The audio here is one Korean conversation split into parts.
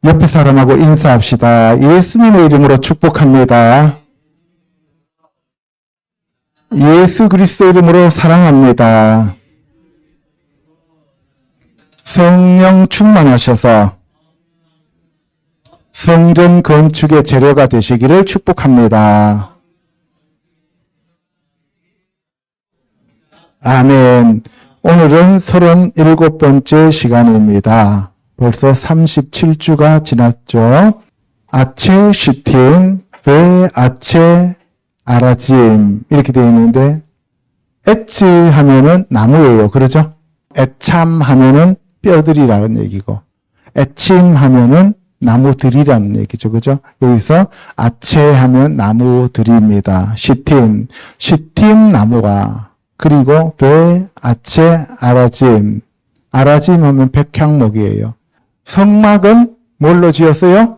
옆에 사람하고 인사합시다. 예수님의 이름으로 축복합니다. 예수 그리스도 이름으로 사랑합니다. 성령 충만하셔서 성전 건축의 재료가 되시기를 축복합니다. 아멘. 오늘은 37번째 시간입니다. 벌써 37주가 지났죠. 아체 슈틴, 베 아체 아라짐 이렇게 되어 있는데 엣지 하면은 나무예요. 그러죠? 애참 하면은 뼈들이라는 얘기고 애침 하면은 나무들이라는 얘기죠. 그죠? 여기서 아체 하면 나무들입니다. 시틴 나무가 그리고 베 아체 아라짐 하면 백향목이에요. 성막은 뭘로 지었어요?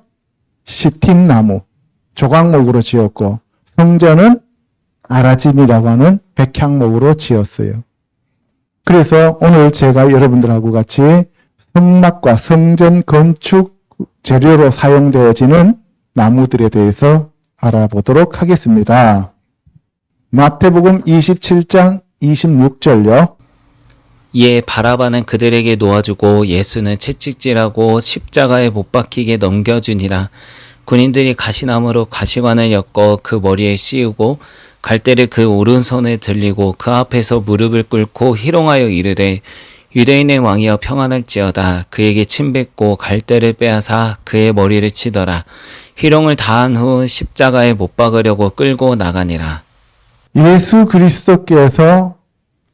시팀나무, 조각목으로 지었고 성전은 아라짐이라고 하는 백향목으로 지었어요. 그래서 오늘 제가 여러분들하고 같이 성막과 성전 건축 재료로 사용되어지는 나무들에 대해서 알아보도록 하겠습니다. 마태복음 27장 26절요. 이에 바라바는 그들에게 놓아주고 예수는 채찍질하고 십자가에 못 박히게 넘겨주니라. 군인들이 가시나무로 가시관을 엮어 그 머리에 씌우고 갈대를 그 오른손에 들리고 그 앞에서 무릎을 꿇고 희롱하여 이르되 유대인의 왕이여 평안할지어다. 그에게 침뱉고 갈대를 빼앗아 그의 머리를 치더라. 희롱을 다한 후 십자가에 못 박으려고 끌고 나가니라. 예수 그리스도께서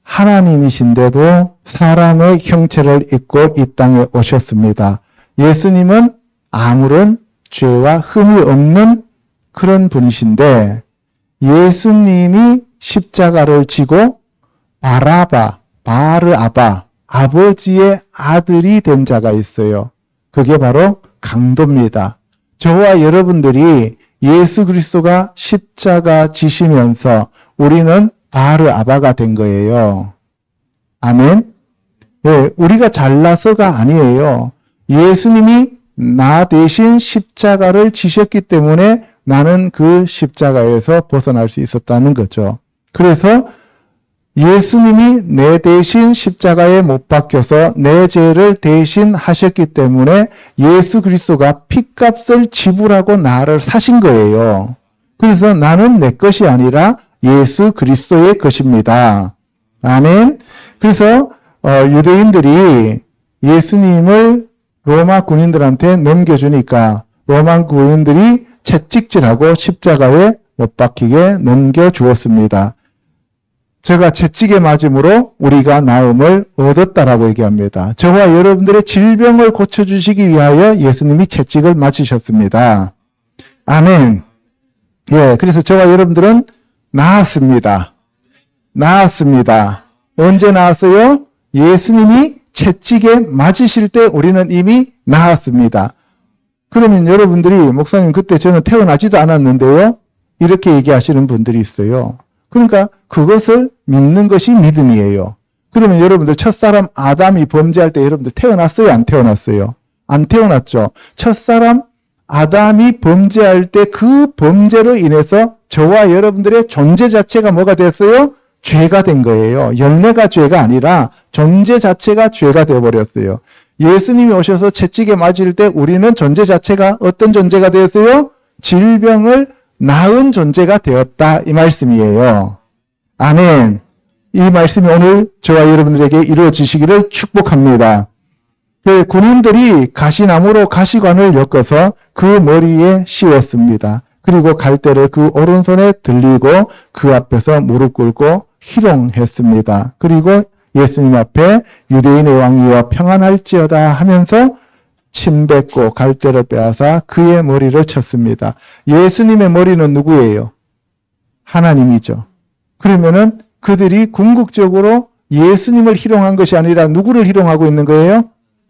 하나님이신데도 사람의 형체를 입고 이 땅에 오셨습니다. 예수님은 아무런 죄와 흠이 없는 그런 분이신데 예수님이 십자가를 지고 바르아바, 아버지의 아들이 된 자가 있어요. 그게 바로 강도입니다. 저와 여러분들이 예수 그리스도가 십자가 지시면서 우리는 바르아바가 된 거예요. 아멘. 네, 우리가 잘나서가 아니에요. 예수님이 나 대신 십자가를 지셨기 때문에 나는 그 십자가에서 벗어날 수 있었다는 거죠. 그래서 예수님이 내 대신 십자가에 못 박혀서 내 죄를 대신 하셨기 때문에 예수 그리스도가 피값을 지불하고 나를 사신 거예요. 그래서 나는 내 것이 아니라 예수 그리스도의 것입니다. 아멘. 그래서 유대인들이 예수님을 로마 군인들한테 넘겨주니까 로마 군인들이 채찍질하고 십자가에 못 박히게 넘겨주었습니다. 제가 채찍에 맞음으로 우리가 나음을 얻었다라고 얘기합니다. 저와 여러분들의 질병을 고쳐주시기 위하여 예수님이 채찍을 맞으셨습니다. 아멘. 예, 그래서 저와 여러분들은 나았습니다. 언제 나았어요? 예수님이 채찍에 맞으실 때 우리는 이미 나았습니다. 그러면 여러분들이 목사님 그때 저는 태어나지도 않았는데요. 이렇게 얘기하시는 분들이 있어요. 그러니까 그것을 믿는 것이 믿음이에요. 그러면 여러분들 첫사람 아담이 범죄할 때 여러분들 태어났어요? 안 태어났어요? 안 태어났죠. 첫사람 아담이 범죄할 때 그 범죄로 인해서 저와 여러분들의 존재 자체가 뭐가 됐어요? 죄가 된 거예요. 열매가 죄가 아니라 존재 자체가 죄가 되어버렸어요. 예수님이 오셔서 채찍에 맞을 때 우리는 존재 자체가 어떤 존재가 되었어요? 질병을 낳은 존재가 되었다 이 말씀이에요. 아멘. 이 말씀이 오늘 저와 여러분들에게 이루어지시기를 축복합니다. 그 군인들이 가시나무로 가시관을 엮어서 그 머리에 씌웠습니다. 그리고 갈대를 그 오른손에 들리고 그 앞에서 무릎 꿇고 희롱했습니다. 그리고 예수님 앞에 유대인의 왕이여 평안할지어다 하면서 침뱉고 갈대를 빼앗아 그의 머리를 쳤습니다. 예수님의 머리는 누구예요? 하나님이죠. 그러면은 그들이 궁극적으로 예수님을 희롱한 것이 아니라 누구를 희롱하고 있는 거예요?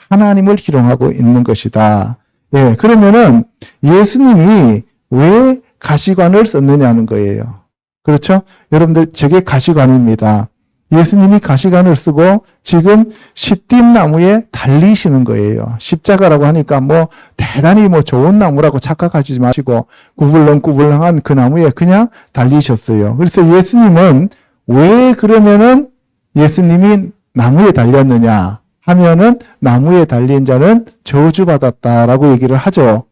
하나님을 희롱하고 있는 것이다. 예, 그러면은 예수님이 왜 가시관을 썼느냐는 거예요. 그렇죠? 여러분들 저게 가시관입니다. 예수님이 가시관을 쓰고 지금 시띠나무에 달리시는 거예요. 십자가라고 하니까 뭐 대단히 뭐 좋은 나무라고 착각하지 마시고 구불렁구불렁한 그 나무에 그냥 달리셨어요. 그래서 예수님은 왜 그러면은 예수님이 나무에 달렸느냐 하면은 나무에 달린 자는 저주받았다라고 얘기를 하죠.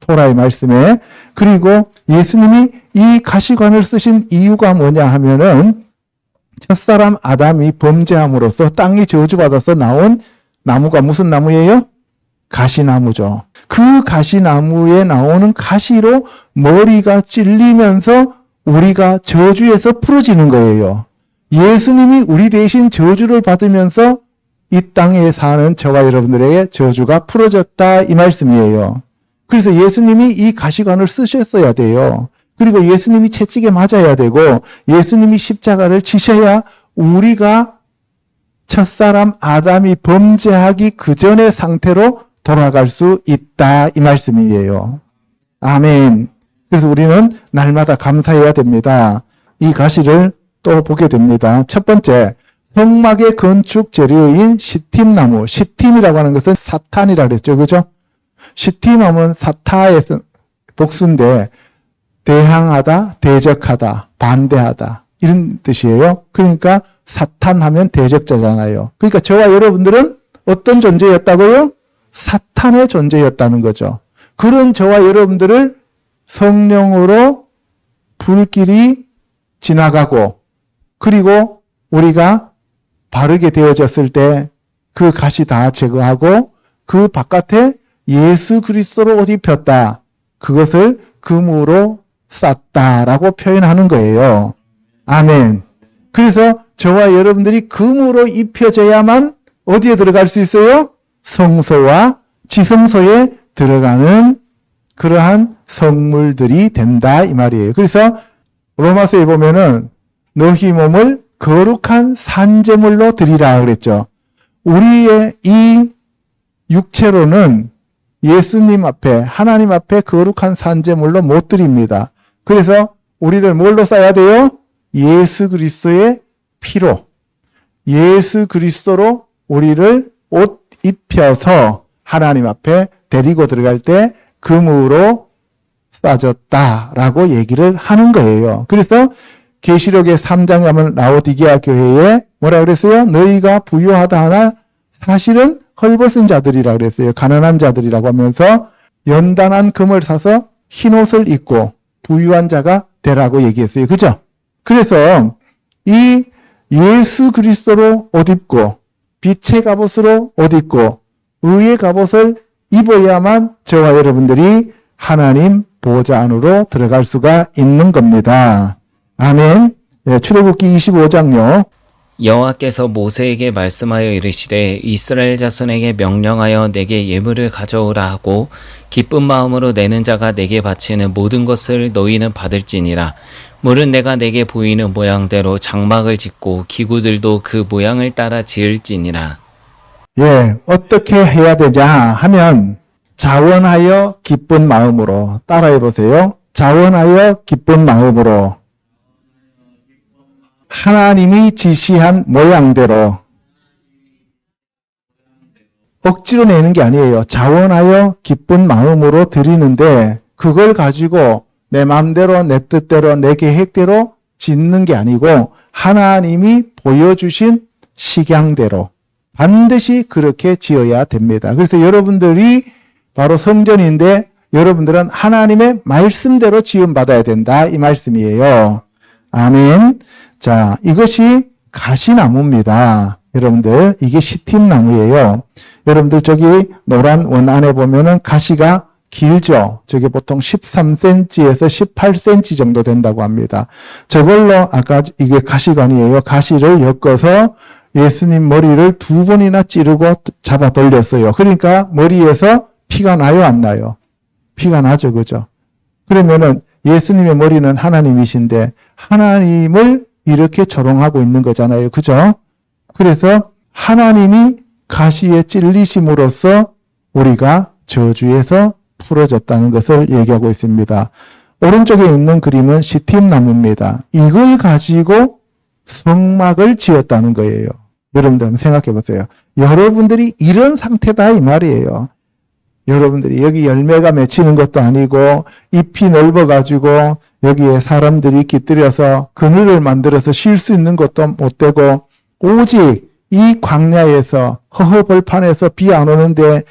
토라의 말씀에. 그리고 예수님이 이 가시관을 쓰신 이유가 뭐냐 하면은 첫사람 아담이 범죄함으로써 땅이 저주받아서 나온 나무가 무슨 나무예요? 가시나무죠. 그 가시나무에 나오는 가시로 머리가 찔리면서 우리가 저주에서 풀어지는 거예요. 예수님이 우리 대신 저주를 받으면서 이 땅에 사는 저와 여러분들에게 저주가 풀어졌다 이 말씀이에요. 그래서 예수님이 이 가시관을 쓰셨어야 돼요. 그리고 예수님이 채찍에 맞아야 되고 예수님이 십자가를 지셔야 우리가 첫사람 아담이 범죄하기 그 전의 상태로 돌아갈 수 있다 이 말씀이에요. 아멘. 그래서 우리는 날마다 감사해야 됩니다. 이 가시를 또 보게 됩니다. 첫 번째, 성막의 건축 재료인 시팀나무. 시팀이라고 하는 것은 사탄이라고 그랬죠. 그죠? 시팀하면 사타에서 복수인데 대항하다, 대적하다, 반대하다 이런 뜻이에요. 그러니까 사탄하면 대적자잖아요. 그러니까 저와 여러분들은 어떤 존재였다고요? 사탄의 존재였다는 거죠. 그런 저와 여러분들을 성령으로 불길이 지나가고 그리고 우리가 바르게 되어졌을 때 그 가시 다 제거하고 그 바깥에 예수 그리스도로 옷 입혔다. 그것을 금으로 쌌다라고 표현하는 거예요. 아멘. 그래서 저와 여러분들이 금으로 입혀져야만 어디에 들어갈 수 있어요? 성소와 지성소에 들어가는 그러한 성물들이 된다 이 말이에요. 그래서 로마서에 보면은 너희 몸을 거룩한 산제물로 드리라 그랬죠. 우리의 이 육체로는 예수님 앞에 하나님 앞에 거룩한 산제물로 못 드립니다. 그래서 우리를 뭘로 쌓아야 돼요? 예수 그리스도의 피로 예수 그리스도로 우리를 옷 입혀서 하나님 앞에 데리고 들어갈 때 금으로 싸졌다라고 얘기를 하는 거예요. 그래서 계시록의 3장에 하면 라오디게아 교회에 뭐라 그랬어요? 너희가 부유하다 하나 사실은 헐벗은 자들이라 그랬어요. 가난한 자들이라고 하면서 연단한 금을 사서 흰옷을 입고 부유한 자가 되라고 얘기했어요. 그죠? 그래서 이 예수 그리스도로 옷 입고 빛의 갑옷으로 옷 입고 의의 갑옷을 입어야만 저와 여러분들이 하나님 보좌 안으로 들어갈 수가 있는 겁니다. 아멘. 네, 출애굽기 25장요. 여호와께서 모세에게 말씀하여 이르시되 이스라엘 자손에게 명령하여 내게 예물을 가져오라 하고 기쁜 마음으로 내는 자가 내게 바치는 모든 것을 너희는 받을지니라. 물은 내가 내게 보이는 모양대로 장막을 짓고 기구들도 그 모양을 따라 지을지니라. 예, 어떻게 해야 되냐 하면 자원하여 기쁜 마음으로 따라해 보세요. 자원하여 기쁜 마음으로 하나님이 지시한 모양대로 억지로 내는 게 아니에요. 자원하여 기쁜 마음으로 드리는데 그걸 가지고 내 마음대로 내 뜻대로 내 계획대로 짓는 게 아니고 하나님이 보여주신 식양대로 반드시 그렇게 지어야 됩니다. 그래서 여러분들이 바로 성전인데 여러분들은 하나님의 말씀대로 지음받아야 된다 이 말씀이에요. 아멘. 자, 이것이 가시나무입니다. 여러분들, 이게 시팀나무예요. 여러분들, 저기 노란 원 안에 보면은 가시가 길죠? 저게 보통 13cm에서 18cm 정도 된다고 합니다. 저걸로 아까 이게 가시관이에요. 가시를 엮어서 예수님 머리를 2번이나 찌르고 잡아 돌렸어요. 그러니까 머리에서 피가 나요, 안 나요? 피가 나죠, 그죠? 그러면은 예수님의 머리는 하나님이신데 하나님을 이렇게 조롱하고 있는 거잖아요. 그죠? 그래서 하나님이 가시에 찔리심으로써 우리가 저주에서 풀어졌다는 것을 얘기하고 있습니다. 오른쪽에 있는 그림은 시팀나무입니다. 이걸 가지고 성막을 지었다는 거예요. 여러분들 한번 생각해 보세요. 여러분들이 이런 상태다 이 말이에요. 여러분들이 여기 열매가 맺히는 것도 아니고 잎이 넓어가지고 여기에 사람들이 깃들여서 그늘을 만들어서 쉴 수 있는 것도 못 되고 오직 이 광야에서 허허벌판에서 비 안 오는데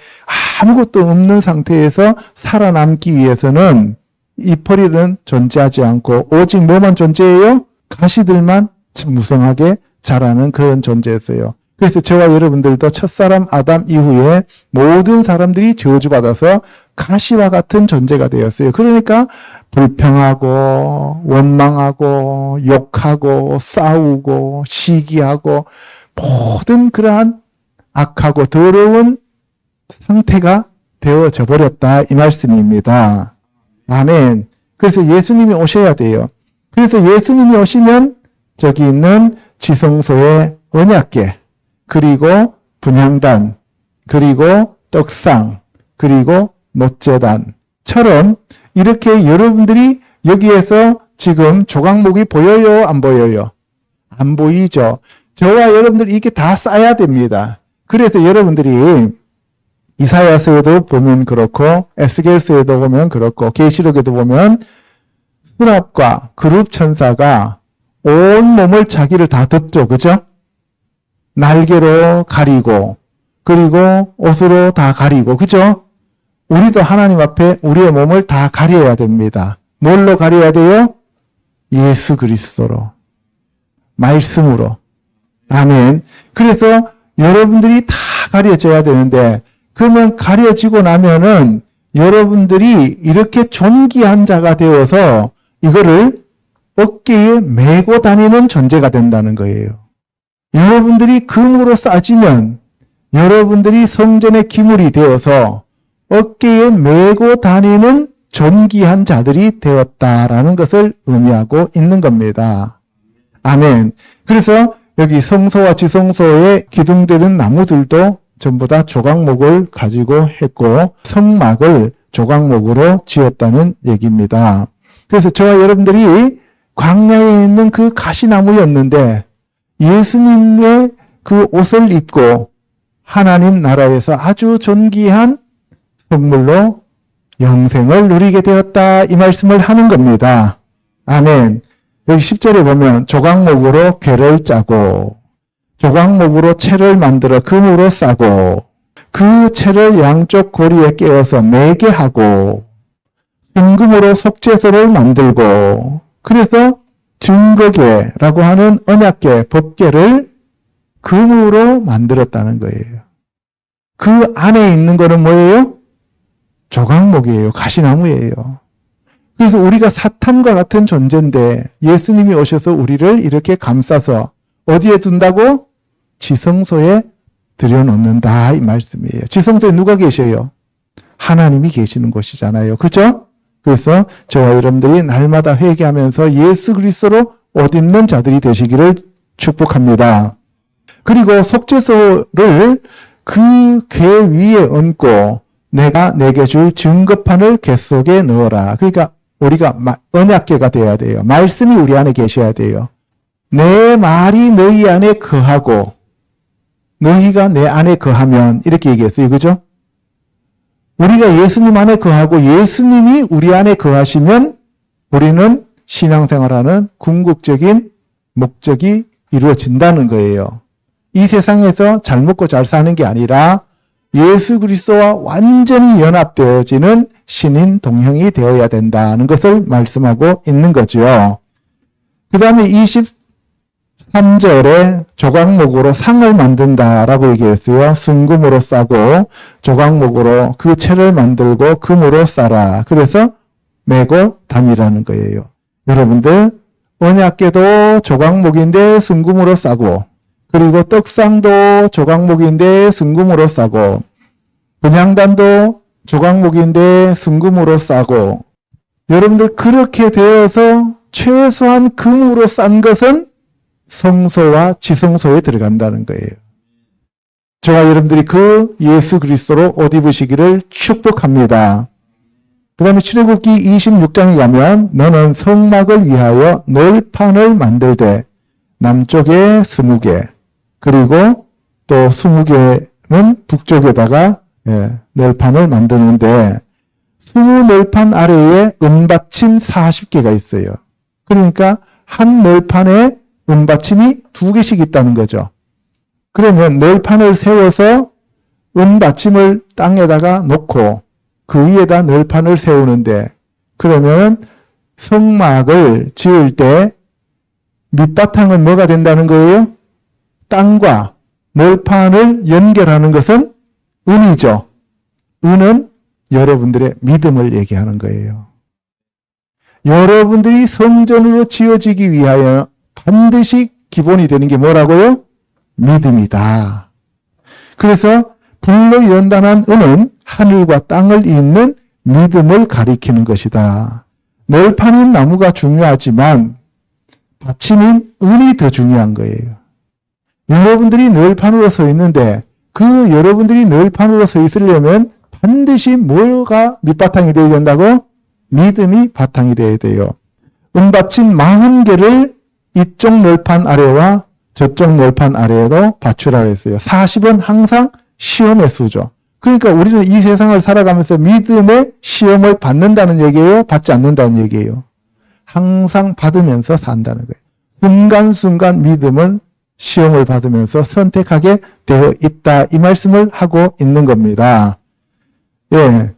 아무것도 없는 상태에서 살아남기 위해서는 잎허리는 존재하지 않고 오직 뭐만 존재해요? 가시들만 무성하게 자라는 그런 존재였어요. 그래서 저와 여러분들도 첫사람 아담 이후에 모든 사람들이 저주받아서 가시와 같은 존재가 되었어요. 그러니까 불평하고 원망하고 욕하고 싸우고 시기하고 모든 그러한 악하고 더러운 상태가 되어져 버렸다 이 말씀입니다. 아멘. 그래서 예수님이 오셔야 돼요. 그래서 예수님이 오시면 저기 있는 지성소의 언약궤 그리고 분향단 그리고 떡상 그리고 못제단처럼 이렇게 여러분들이 여기에서 지금 조각목이 보여요? 안 보여요? 안 보이죠? 저와 여러분들 이게 다 쌓아야 됩니다. 그래서 여러분들이 이사야서에도 보면 그렇고 에스겔서에도 보면 그렇고 계시록에도 보면 스랍과 그룹 천사가 온 몸을 자기를 다 덮죠. 그죠? 날개로 가리고 그리고 옷으로 다 가리고 그죠? 우리도 하나님 앞에 우리의 몸을 다 가려야 됩니다. 뭘로 가려야 돼요? 예수 그리스도로. 말씀으로. 아멘. 그래서 여러분들이 다 가려져야 되는데 그러면 가려지고 나면은 여러분들이 이렇게 존귀한 자가 되어서 이거를 어깨에 메고 다니는 존재가 된다는 거예요. 여러분들이 금으로 싸지면 여러분들이 성전의 기물이 되어서 어깨에 메고 다니는 존귀한 자들이 되었다라는 것을 의미하고 있는 겁니다. 아멘. 그래서 여기 성소와 지성소에 기둥되는 나무들도 전부 다 조각목을 가지고 했고 성막을 조각목으로 지었다는 얘기입니다. 그래서 저와 여러분들이 광야에 있는 그 가시나무였는데 예수님의 그 옷을 입고 하나님 나라에서 아주 존귀한 선물로 영생을 누리게 되었다 이 말씀을 하는 겁니다. 아멘. 여기 10절에 보면 조각목으로 궤를 짜고 조각목으로 채를 만들어 금으로 싸고 그 채를 양쪽 고리에 끼워서 매게 하고 순금으로 속죄소를 만들고 그래서 증거궤라고 하는 언약궤, 법궤를 금으로 만들었다는 거예요. 그 안에 있는 거는 뭐예요? 조각목이에요. 가시나무예요. 그래서 우리가 사탄과 같은 존재인데 예수님이 오셔서 우리를 이렇게 감싸서 어디에 둔다고? 지성소에 들여놓는다 이 말씀이에요. 지성소에 누가 계셔요? 하나님이 계시는 곳이잖아요. 그죠? 그래서 저와 여러분들이 날마다 회개하면서 예수 그리스도로 옷 입는 자들이 되시기를 축복합니다. 그리고 속죄소를 그 궤 위에 얹고 내가 내게 줄 증거판을 궤 속에 넣어라. 그러니까 우리가 언약궤가 되어야 돼요. 말씀이 우리 안에 계셔야 돼요. 내 말이 너희 안에 거하고 너희가 내 안에 거하면 이렇게 얘기했어요. 그죠? 우리가 예수님 안에 거하고 예수님이 우리 안에 거하시면 우리는 신앙생활하는 궁극적인 목적이 이루어진다는 거예요. 이 세상에서 잘 먹고 잘 사는 게 아니라 예수 그리스도와 완전히 연합되어지는 신인 동형이 되어야 된다는 것을 말씀하고 있는 거죠. 그 다음에 23절에 조각목으로 상을 만든다라고 얘기했어요. 순금으로 싸고 조각목으로 그 채를 만들고 금으로 싸라. 그래서 메고 다니라는 거예요. 여러분들 언약궤도 조각목인데 순금으로 싸고 그리고 떡상도 조각목인데 순금으로 싸고 분향단도 조각목인데 순금으로 싸고 여러분들 그렇게 되어서 최소한 금으로 싼 것은 성소와 지성소에 들어간다는 거예요. 저와 여러분들이 그 예수 그리스도로 옷 입으시기를 축복합니다. 그 다음에 출애굽기 26장에 가면 너는 성막을 위하여 널판을 만들되 남쪽에 20개, 그리고 또 20개는 북쪽에다가 널판을 만드는데 20널판 아래에 은받침 40개가 있어요. 그러니까 한 널판에 은받침이 2개씩 있다는 거죠. 그러면 널판을 세워서 은받침을 땅에다가 놓고 그 위에다 널판을 세우는데, 그러면 성막을 지을 때 밑바탕은 뭐가 된다는 거예요? 땅과 널판을 연결하는 것은 은이죠. 은은 여러분들의 믿음을 얘기하는 거예요. 여러분들이 성전으로 지어지기 위하여 반드시 기본이 되는 게 뭐라고요? 믿음이다. 그래서 불로 연단한 은은 하늘과 땅을 잇는 믿음을 가리키는 것이다. 널판인 나무가 중요하지만 받침인 은이 더 중요한 거예요. 여러분들이 널판으로 서 있는데 그 여러분들이 널판으로 서 있으려면 반드시 뭐가 밑바탕이 되어야 된다고? 믿음이 바탕이 되어야 돼요. 은받침 40개를 이쪽 널판 아래와 저쪽 널판 아래에도 받추라고 했어요. 40은 항상 시험의 수죠. 그러니까 우리는 이 세상을 살아가면서 믿음의 시험을 받는다는 얘기예요? 받지 않는다는 얘기예요? 항상 받으면서 산다는 거예요. 순간순간 믿음은 시험을 받으면서 선택하게 되어 있다. 이 말씀을 하고 있는 겁니다.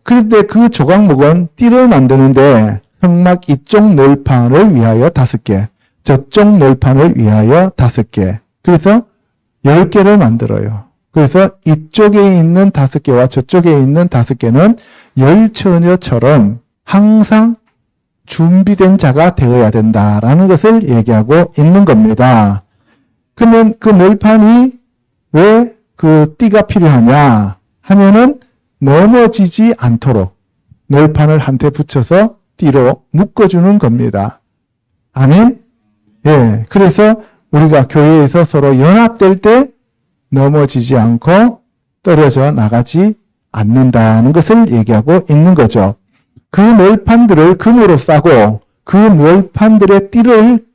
그런데 그 조각목은 띠를 만드는데 성막 이쪽 널판을 위하여 5개, 저쪽 널판을 위하여 5개. 그래서 10개를 만들어요. 그래서 이쪽에 있는 5개와 저쪽에 있는 5개는 열처녀처럼 항상 준비된 자가 되어야 된다라는 것을 얘기하고 있는 겁니다. 그러면 그 널판이 왜 그 띠가 필요하냐 하면은 넘어지지 않도록 널판을 한테 붙여서 띠로 묶어주는 겁니다. 아멘? 그래서 우리가 교회에서 서로 연합될 때 넘어지지 않고 떨어져 나가지 않는다는 것을 얘기하고 있는 거죠. 그 널판들을 금으로 싸고 그 널판들의 띠를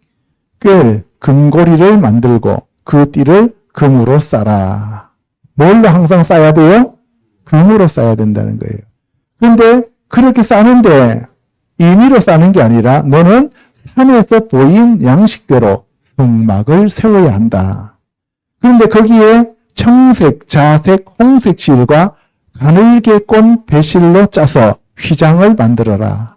꿰 금고리를 만들고 그 띠를 금으로 싸라. 뭘로 항상 싸야 돼요? 금으로 싸야 된다는 거예요. 그런데 그렇게 싸는데 임의로 싸는 게 아니라 너는 산에서 보인 양식대로 성막을 세워야 한다. 그런데 거기에 청색, 자색, 홍색 실과 가늘게 꼰 배실로 짜서 휘장을 만들어라.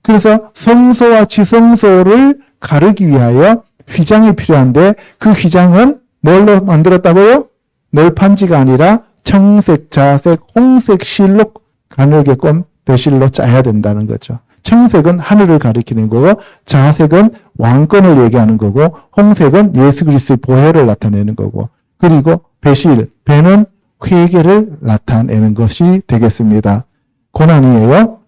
그래서 성소와 지성소를 가르기 위하여 휘장이 필요한데 그 휘장은 뭘로 만들었다고요? 널판지가 아니라 청색, 자색, 홍색 실로 가늘게 꼰 배실로 짜야 된다는 거죠. 청색은 하늘을 가리키는 거고 자색은 왕권을 얘기하는 거고 홍색은 예수 그리스도의 보혈을 나타내는 거고 그리고 배실, 배는 회개를 나타내는 것이 되겠습니다. 고난이에요.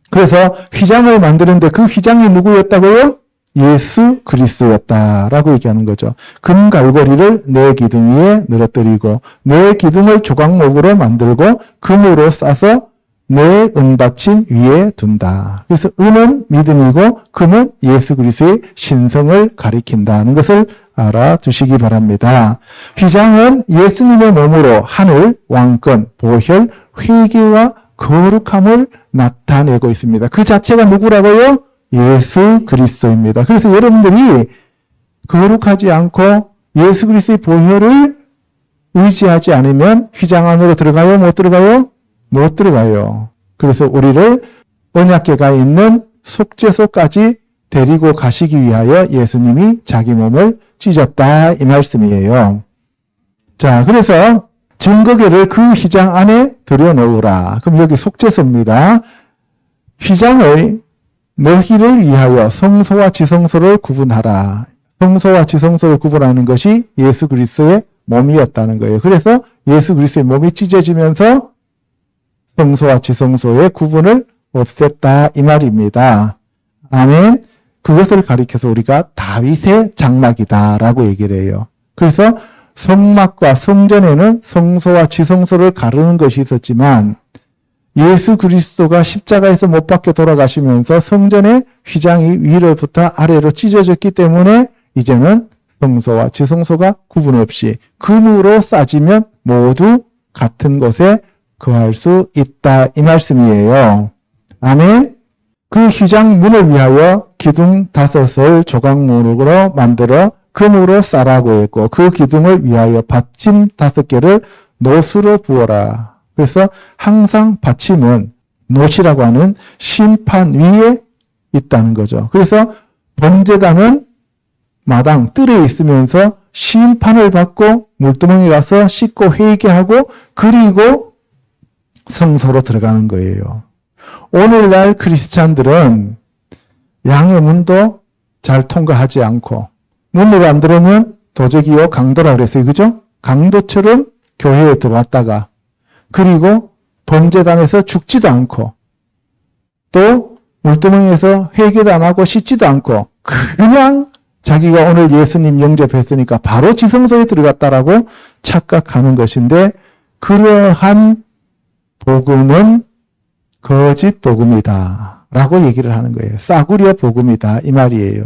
그래서 휘장을 만드는데 그 휘장이 누구였다고요? 예수 그리스도였다라고 얘기하는 거죠. 금 갈고리를 내 기둥 위에 늘어뜨리고 내 기둥을 조각목으로 만들고 금으로 싸서 내 은받침 위에 둔다. 그래서 은은 믿음이고 금은 예수 그리스도의 신성을 가리킨다는 것을 알아두시기 바랍니다. 휘장은 예수님의 몸으로 하늘, 왕권, 보혈, 회개와 거룩함을 나타내고 있습니다. 그 자체가 누구라고요? 예수 그리스도입니다. 그래서 여러분들이 거룩하지 않고 예수 그리스도의 보혈을 의지하지 않으면 휘장 안으로 들어가요? 못 들어가요? 못 들어가요. 그래서 우리를 언약궤가 있는 속죄소까지 데리고 가시기 위하여 예수님이 자기 몸을 찢었다 이 말씀이에요. 자, 그래서 증거궤를 그 휘장 안에 들여놓으라. 그럼 여기 속죄소입니다. 휘장의 너희를 위하여 성소와 지성소를 구분하라. 성소와 지성소를 구분하는 것이 예수 그리스도의 몸이었다는 거예요. 그래서 예수 그리스도의 몸이 찢어지면서 성소와 지성소의 구분을 없앴다 이 말입니다. 아멘. 그것을 가리켜서 우리가 다윗의 장막이다라고 얘기를 해요. 그래서 성막과 성전에는 성소와 지성소를 가르는 것이 있었지만 예수 그리스도가 십자가에서 못 박혀 돌아가시면서 성전의 휘장이 위로부터 아래로 찢어졌기 때문에 이제는 성소와 지성소가 구분 없이 금으로 싸지면 모두 같은 곳에 거할 수 있다 이 말씀이에요. 아멘. 그 휘장 문을 위하여 기둥 5을 조각목으로 만들어 금으로 싸라고 했고 그 기둥을 위하여 받침 5개를 노수로 부어라. 그래서 항상 받침은 노시라고 하는 심판 위에 있다는 거죠. 그래서 번제단은 마당 뜰에 있으면서 심판을 받고 물두멍에 가서 씻고 회개하고 그리고 성소로 들어가는 거예요. 오늘날 크리스찬들은 양의 문도 잘 통과하지 않고 문을 안 들어오면 도적이요 강도라 그랬어요. 그죠? 강도처럼 교회에 들어왔다가 그리고 번제단에서 죽지도 않고 또 물두멍에서 회개도 안 하고 씻지도 않고 그냥 자기가 오늘 예수님 영접했으니까 바로 지성소에 들어갔다라고 착각하는 것인데 그러한 복음은 거짓 복음이다 라고 얘기를 하는 거예요. 싸구려 복음이다 이 말이에요.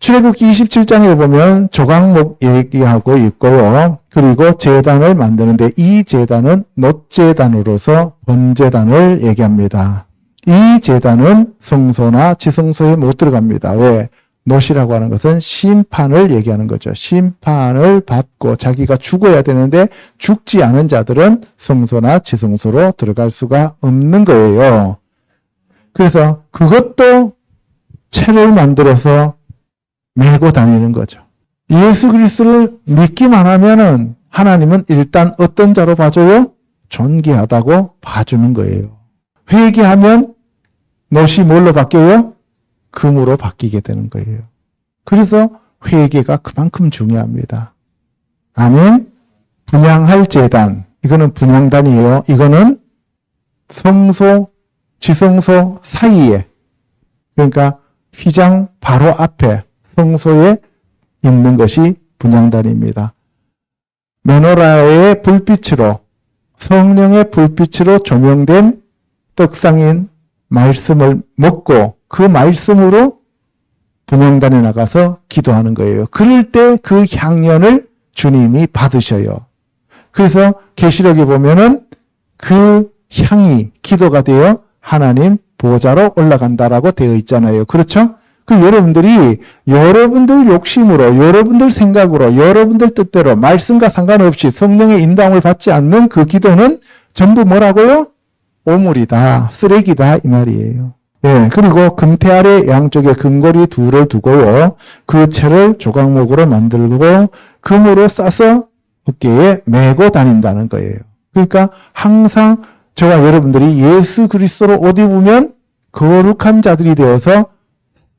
출애굽기 27장에 보면 조각목 얘기하고 있고요. 그리고 제단을 만드는데 이 제단은 놋제단으로서 번제단을 얘기합니다. 이 제단은 성소나 지성소에 못 들어갑니다. 왜? 놋이라고 하는 것은 심판을 얘기하는 거죠. 심판을 받고 자기가 죽어야 되는데 죽지 않은 자들은 성소나 지성소로 들어갈 수가 없는 거예요. 그래서 그것도 채를 만들어서 메고 다니는 거죠. 예수 그리스도를 믿기만 하면은 하나님은 일단 어떤 자로 봐줘요? 존귀하다고 봐주는 거예요. 회개하면 놋이 뭘로 바뀌어요? 금으로 바뀌게 되는 거예요. 그래서 회개가 그만큼 중요합니다. 아멘. 분향할 제단. 이거는 분향단이에요. 이거는 성소, 지성소 사이에 그러니까 휘장 바로 앞에 성소에 있는 것이 분향단입니다. 메노라의 불빛으로 성령의 불빛으로 조명된 떡상인 말씀을 먹고 그 말씀으로 분향단에 나가서 기도하는 거예요. 그럴 때 그 향연을 주님이 받으셔요. 그래서 계시록에 보면은 그 향이 기도가 되어 하나님 보좌로 올라간다라고 되어 있잖아요. 그렇죠? 그 여러분들이 여러분들 욕심으로 여러분들 생각으로 여러분들 뜻대로 말씀과 상관없이 성령의 인도함을 받지 않는 그 기도는 전부 뭐라고요? 오물이다, 쓰레기다 이 말이에요. 예, 그리고 금태 아래 양쪽에 금고리 2를 두고요. 그 채를 조각목으로 만들고 금으로 싸서 어깨에 메고 다닌다는 거예요. 그러니까 항상 저와 여러분들이 예수 그리스도로 옷 입으면 거룩한 자들이 되어서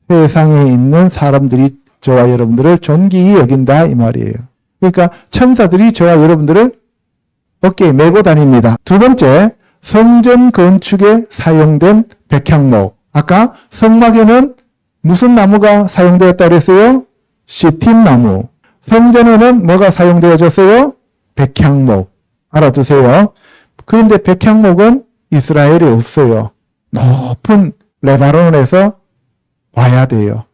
세상에 있는 사람들이 저와 여러분들을 존귀히 여긴다 이 말이에요. 그러니까 천사들이 저와 여러분들을 어깨에 메고 다닙니다. 두 번째, 성전 건축에 사용된 백향목. 아까 성막에는 무슨 나무가 사용되었다 그랬어요? 시팀나무. 성전에는 뭐가 사용되어졌어요? 백향목. 알아두세요. 그런데 백향목은 이스라엘에 없어요. 높은 레바논에서 와야 돼요.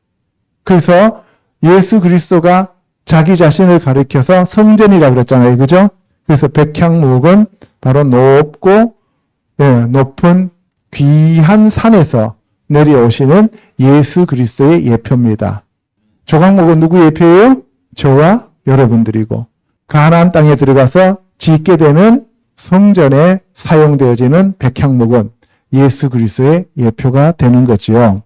그래서 예수 그리스도가 자기 자신을 가리켜서 성전이라고 그랬잖아요. 그죠? 그래서 백향목은 바로 높고 높은 귀한 산에서 내려오시는 예수 그리스도의 예표입니다. 조각목은 누구 예표예요? 저와 여러분들이고 가나안 땅에 들어가서 짓게 되는 성전에 사용되어지는 백향목은 예수 그리스도의 예표가 되는 거지요.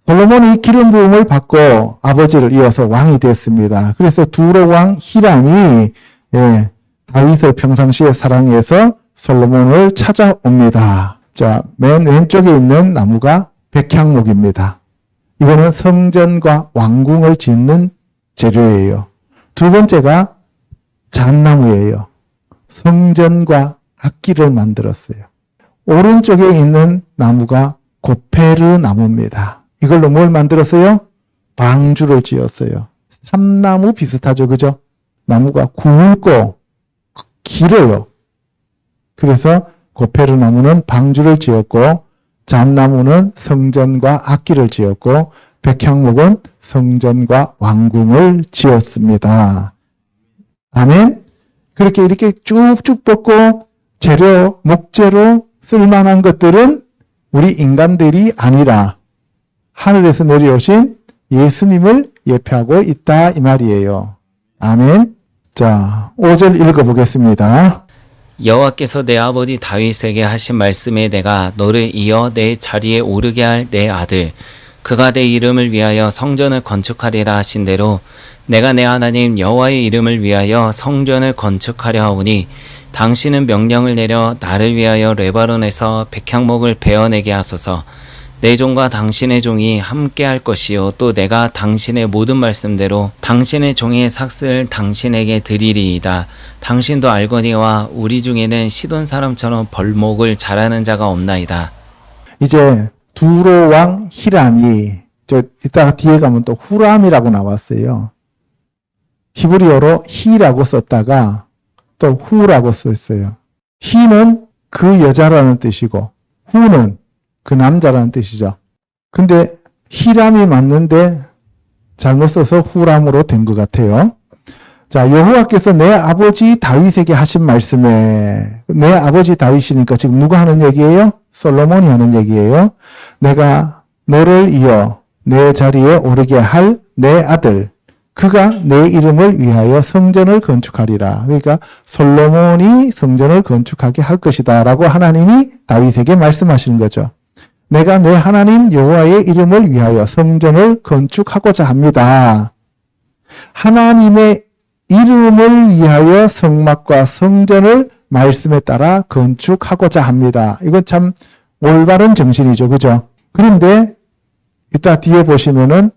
솔로몬이 기름 부음을 받고 아버지를 이어서 왕이 됐습니다. 그래서 두로 왕 히람이 다윗을 평상시에 사랑해서 솔로몬을 찾아옵니다. 자, 맨 왼쪽에 있는 나무가 백향목입니다. 이거는 성전과 왕궁을 짓는 재료예요. 두 번째가 잣나무예요. 성전과 악기를 만들었어요. 오른쪽에 있는 나무가 고페르 나무입니다. 이걸로 뭘 만들었어요? 방주를 지었어요. 삼나무 비슷하죠, 그죠? 나무가 굵고 길어요. 그래서 고페르 나무는 방주를 지었고 잣나무는 성전과 악기를 지었고 백향목은 성전과 왕궁을 지었습니다. 아멘. 그렇게 이렇게 쭉쭉 뻗고 재료, 목재로 쓸만한 것들은 우리 인간들이 아니라 하늘에서 내려오신 예수님을 예표하고 있다 이 말이에요. 아멘. 자, 5절 읽어보겠습니다. 여호와께서 내 아버지 다윗에게 하신 말씀에 내가 너를 이어 내 자리에 오르게 할 내 아들 그가 내 이름을 위하여 성전을 건축하리라 하신 대로 내가 내 하나님 여호와의 이름을 위하여 성전을 건축하려 하오니 당신은 명령을 내려 나를 위하여 레바논에서 백향목을 베어내게 하소서. 내 종과 당신의 종이 함께 할 것이요 또 내가 당신의 모든 말씀대로 당신의 종의 삭슬 당신에게 드리리이다. 당신도 알거니와 우리 중에는 시돈 사람처럼 벌목을 잘하는 자가 없나이다. 이제 두로 왕 히람이 이따가 뒤에 가면 또 후람이라고 나왔어요. 히브리어로 히라고 썼다가 또 후라고 썼어요. 히는 그 여자라는 뜻이고 후는 그 남자라는 뜻이죠. 근데 히람이 맞는데 잘못 써서 후람으로 된 것 같아요. 자, 여호와께서 내 아버지 다윗에게 하신 말씀에 내 아버지 다윗이니까 지금 누가 하는 얘기예요? 솔로몬이 하는 얘기예요. 내가 너를 이어 내 자리에 오르게 할 내 아들 그가 내 이름을 위하여 성전을 건축하리라. 그러니까 솔로몬이 성전을 건축하게 할 것이다 라고 하나님이 다윗에게 말씀하시는 거죠. 내가 내 하나님 여호와의 이름을 위하여 성전을 건축하고자 합니다. 하나님의 이름을 위하여 성막과 성전을 말씀에 따라 건축하고자 합니다. 이건 참 올바른 정신이죠. 그죠? 그런데 이따 뒤에 보시면은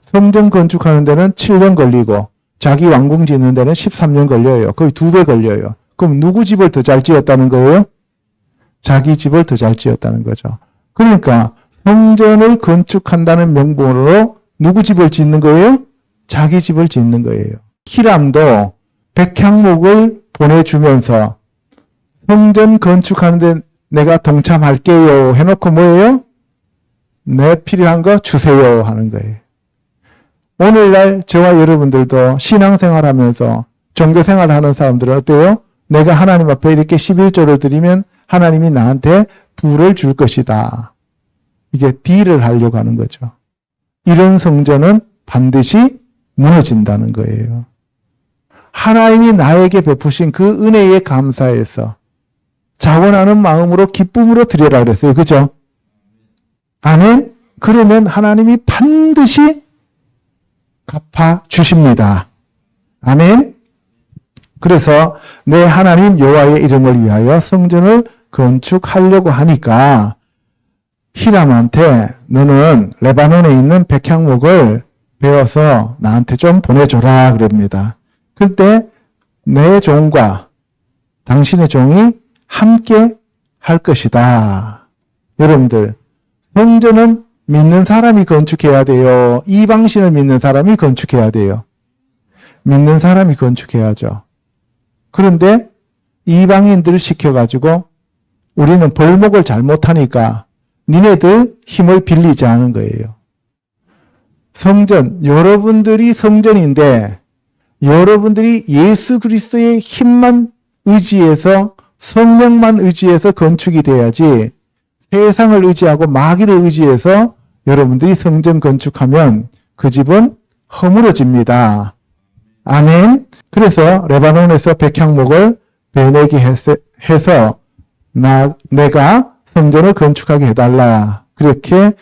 성전 건축하는 데는 7년 걸리고 자기 왕궁 짓는 데는 13년 걸려요. 거의 2배 걸려요. 그럼 누구 집을 더 잘 지었다는 거예요? 자기 집을 더 잘 지었다는 거죠. 그러니까 성전을 건축한다는 명분으로 누구 집을 짓는 거예요? 자기 집을 짓는 거예요. 히람도 백향목을 보내주면서 성전 건축하는데 내가 동참할게요 해놓고 뭐예요? 내 필요한 거 주세요 하는 거예요. 오늘날 저와 여러분들도 신앙생활하면서 종교생활하는 사람들은 어때요? 내가 하나님 앞에 이렇게 11조를 드리면 하나님이 나한테 부를 줄 것이다. 이게 딜을 하려고 하는 거죠. 이런 성전은 반드시 무너진다는 거예요. 하나님이 나에게 베푸신 그 은혜에 감사해서 자원하는 마음으로 기쁨으로 드려라 그랬어요. 그죠? 아멘? 그러면 하나님이 반드시 갚아 주십니다. 아멘? 그래서 내 하나님 여호와의 이름을 위하여 성전을 건축하려고 하니까 히람한테 너는 레바논에 있는 백향목을 베어서 나한테 좀 보내줘라 그럽니다. 그때 내 종과 당신의 종이 함께 할 것이다. 여러분들 성전은 믿는 사람이 건축해야 돼요. 이방신을 믿는 사람이 건축해야 돼요. 믿는 사람이 건축해야죠. 그런데 이방인들을 시켜가지고 우리는 벌목을 잘못하니까 니네들 힘을 빌리지 않은 거예요. 성전, 여러분들이 성전인데 여러분들이 예수 그리스도의 힘만 의지해서 성령만 의지해서 건축이 돼야지 세상을 의지하고 마귀를 의지해서 여러분들이 성전 건축하면 그 집은 허물어집니다. 아멘. 그래서 레바논에서 백향목을 베내게 해서 내가 성전을 건축하게 해달라. 그렇게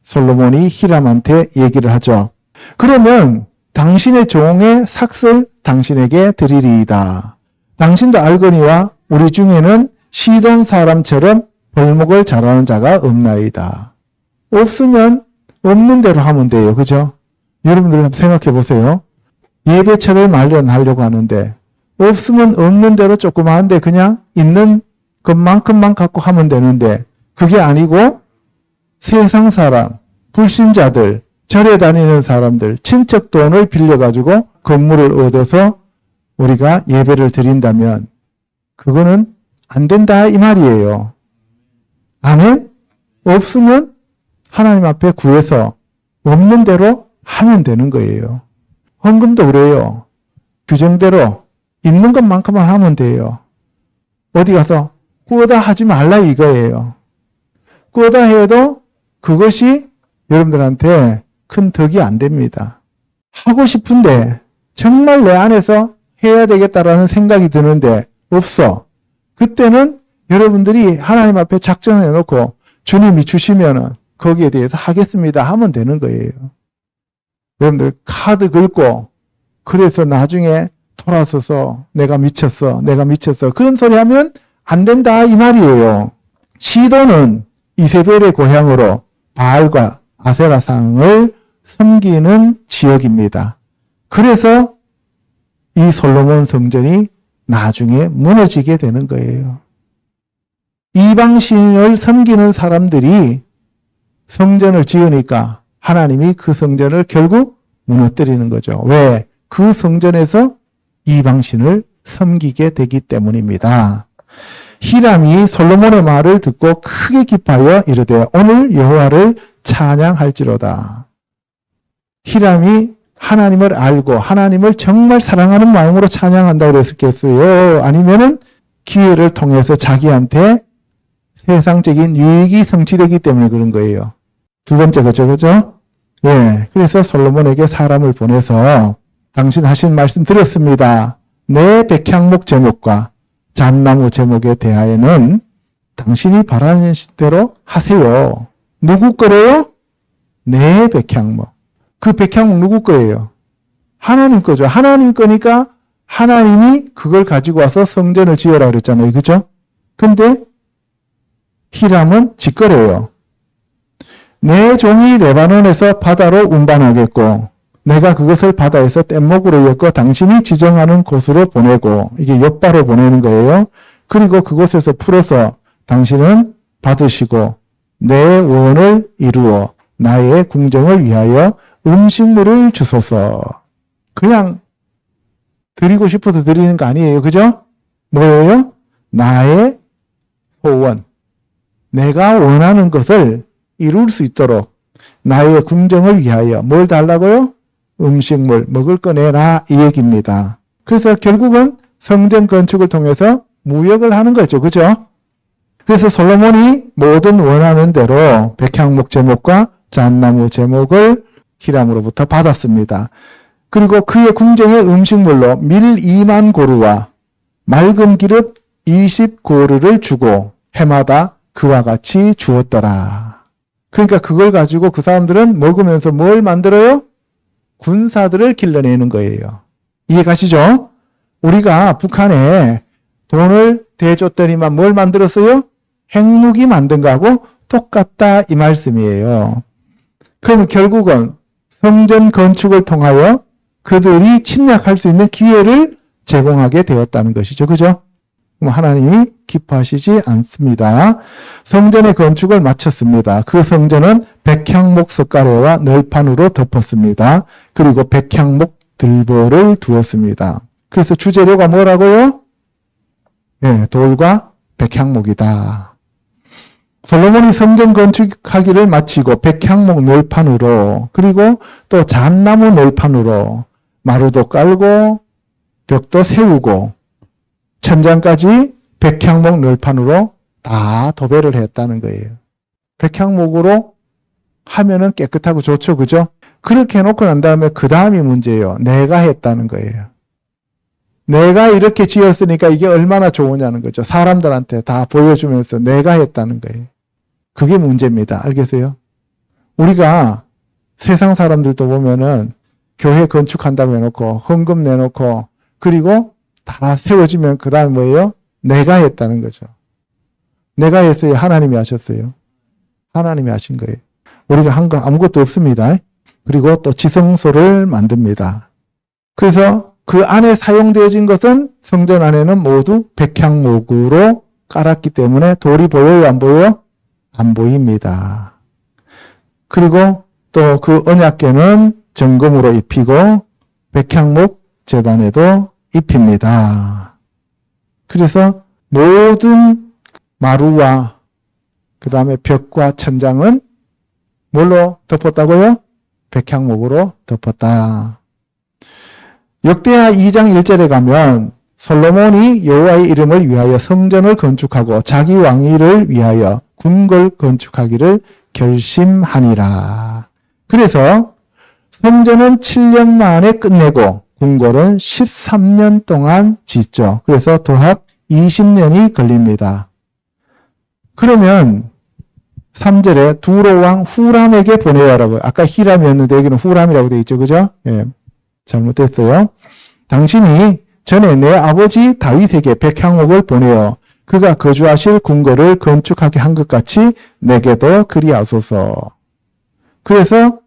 솔로몬이 히람한테 얘기를 하죠. 그러면 당신의 종의 삭슬 당신에게 드리리이다. 당신도 알거니와 우리 중에는 시돈 사람처럼 벌목을 잘하는 자가 없나이다. 없으면 없는 대로 하면 돼요. 그죠? 여러분들 한번 생각해 보세요. 예배처를 마련하려고 하는데 없으면 없는 대로 조그마한데 그냥 있는 것만큼만 갖고 하면 되는데 그게 아니고 세상 사람, 불신자들, 절에 다니는 사람들, 친척 돈을 빌려가지고 건물을 얻어서 우리가 예배를 드린다면 그거는 안 된다 이 말이에요. 아멘? 없으면 하나님 앞에 구해서 없는 대로 하면 되는 거예요. 헌금도 그래요. 규정대로 있는 것만큼만 하면 돼요. 어디 가서 꾸어다 하지 말라 이거예요. 꾸어다 해도 그것이 여러분들한테 큰 덕이 안 됩니다. 하고 싶은데 정말 내 안에서 해야 되겠다라는 생각이 드는데 없어. 그때는 여러분들이 하나님 앞에 작정해 놓고 주님이 주시면은 거기에 대해서 하겠습니다 하면 되는 거예요. 여러분들 카드 긁고 그래서 나중에 돌아서서 내가 미쳤어 그런 소리 하면 안 된다 이 말이에요. 시돈은 이세벨의 고향으로 바알과 아세라상을 섬기는 지역입니다. 그래서 이 솔로몬 성전이 나중에 무너지게 되는 거예요. 이방신을 섬기는 사람들이 성전을 지으니까 하나님이 그 성전을 결국 무너뜨리는 거죠. 왜? 그 성전에서 이방신을 섬기게 되기 때문입니다. 히람이 솔로몬의 말을 듣고 크게 기뻐하여 이르되 오늘 여호와를 찬양할지로다. 히람이 하나님을 알고 하나님을 정말 사랑하는 마음으로 찬양한다고 그랬겠어요? 아니면은 기회를 통해서 자기한테 세상적인 유익이 성취되기 때문에 그런 거예요. 두 번째 거죠, 그죠? 예. 그래서 솔로몬에게 사람을 보내서 당신 하신 말씀 들었습니다. 내 백향목 제목과 잣나무 제목에 대하여는 당신이 바라는 대로 하세요. 누구 거래요? 내 백향목. 그 백향목 누구 거예요? 하나님 거죠. 하나님 거니까 하나님이 그걸 가지고 와서 성전을 지어라 그랬잖아요. 그죠? 근데 히람은 지 거래요. 내 종이 레바논에서 바다로 운반하겠고 내가 그것을 바다에서 뗏목으로 엮어 당신이 지정하는 곳으로 보내고 이게 옆바로 보내는 거예요. 그리고 그곳에서 풀어서 당신은 받으시고 내 원을 이루어 나의 궁정을 위하여 음식물을 주소서. 그냥 드리고 싶어서 드리는 거 아니에요. 그죠? 뭐예요? 나의 소원. 내가 원하는 것을 이룰 수 있도록 나의 궁정을 위하여 뭘 달라고요? 음식물, 먹을 거 내라 이 얘기입니다. 그래서 결국은 성전 건축을 통해서 무역을 하는 거죠. 그죠? 그래서 솔로몬이 모든 원하는 대로 백향목 제목과 잣나무 제목을 히람으로부터 받았습니다. 그리고 그의 궁정의 음식물로 밀 2만 고루와 맑은 기름 20고루를 주고 해마다 그와 같이 주었더라. 그러니까 그걸 가지고 그 사람들은 먹으면서 뭘 만들어요? 군사들을 길러내는 거예요. 이해가시죠? 우리가 북한에 돈을 대줬더니만 뭘 만들었어요? 핵무기 만든 거하고 똑같다 이 말씀이에요. 그러면 결국은 성전 건축을 통하여 그들이 침략할 수 있는 기회를 제공하게 되었다는 것이죠. 그죠? 그럼 하나님이 기뻐하시지 않습니다. 성전의 건축을 마쳤습니다. 그 성전은 백향목 석가래와 널판으로 덮었습니다. 그리고 백향목 들보를 두었습니다. 그래서 주재료가 뭐라고요? 예, 돌과 백향목이다. 솔로몬이 성전 건축하기를 마치고 백향목 널판으로 그리고 또 잣나무 널판으로 마루도 깔고 벽도 세우고 천장까지 백향목 널판으로 다 도배를 했다는 거예요. 백향목으로 하면은 깨끗하고 좋죠. 그죠? 그렇게 해놓고 난 다음에 그 다음이 문제예요. 내가 했다는 거예요. 내가 이렇게 지었으니까 이게 얼마나 좋으냐는 거죠. 사람들한테 다 보여주면서 내가 했다는 거예요. 그게 문제입니다. 알겠어요? 우리가 세상 사람들도 보면은 교회 건축한다고 해놓고 헌금 내놓고 그리고 다 세워지면 그 다음에 뭐예요? 내가 했다는 거죠. 내가 했어요? 하나님이 하셨어요? 하나님이 하신 거예요. 우리가 한 거 아무것도 없습니다. 그리고 또 지성소를 만듭니다. 그래서 그 안에 사용되어진 것은 성전 안에는 모두 백향목으로 깔았기 때문에 돌이 보여요? 안 보여요? 안 보입니다. 그리고 또 그 언약궤는 정금으로 입히고 백향목 제단에도 입힙니다. 그래서 모든 마루와 그 다음에 벽과 천장은 뭘로 덮었다고요? 백향목으로 덮었다. 역대하 2장 1절에 가면 솔로몬이 여호와의 이름을 위하여 성전을 건축하고 자기 왕위를 위하여 궁궐 건축하기를 결심하니라. 그래서 성전은 7년 만에 끝내고 궁궐은 13년 동안 짓죠. 그래서 도합 20년이 걸립니다. 그러면 3절에 두로 왕 후람에게 보내라고, 아까 히람이었는데 여기는 후람이라고 되어 있죠. 그죠? 예, 잘못됐어요. 당신이 전에 내 아버지 다윗에게 백향목을 보내어 그가 거주하실 궁궐을 건축하게 한 것 같이 내게도 그리하소서. 그래서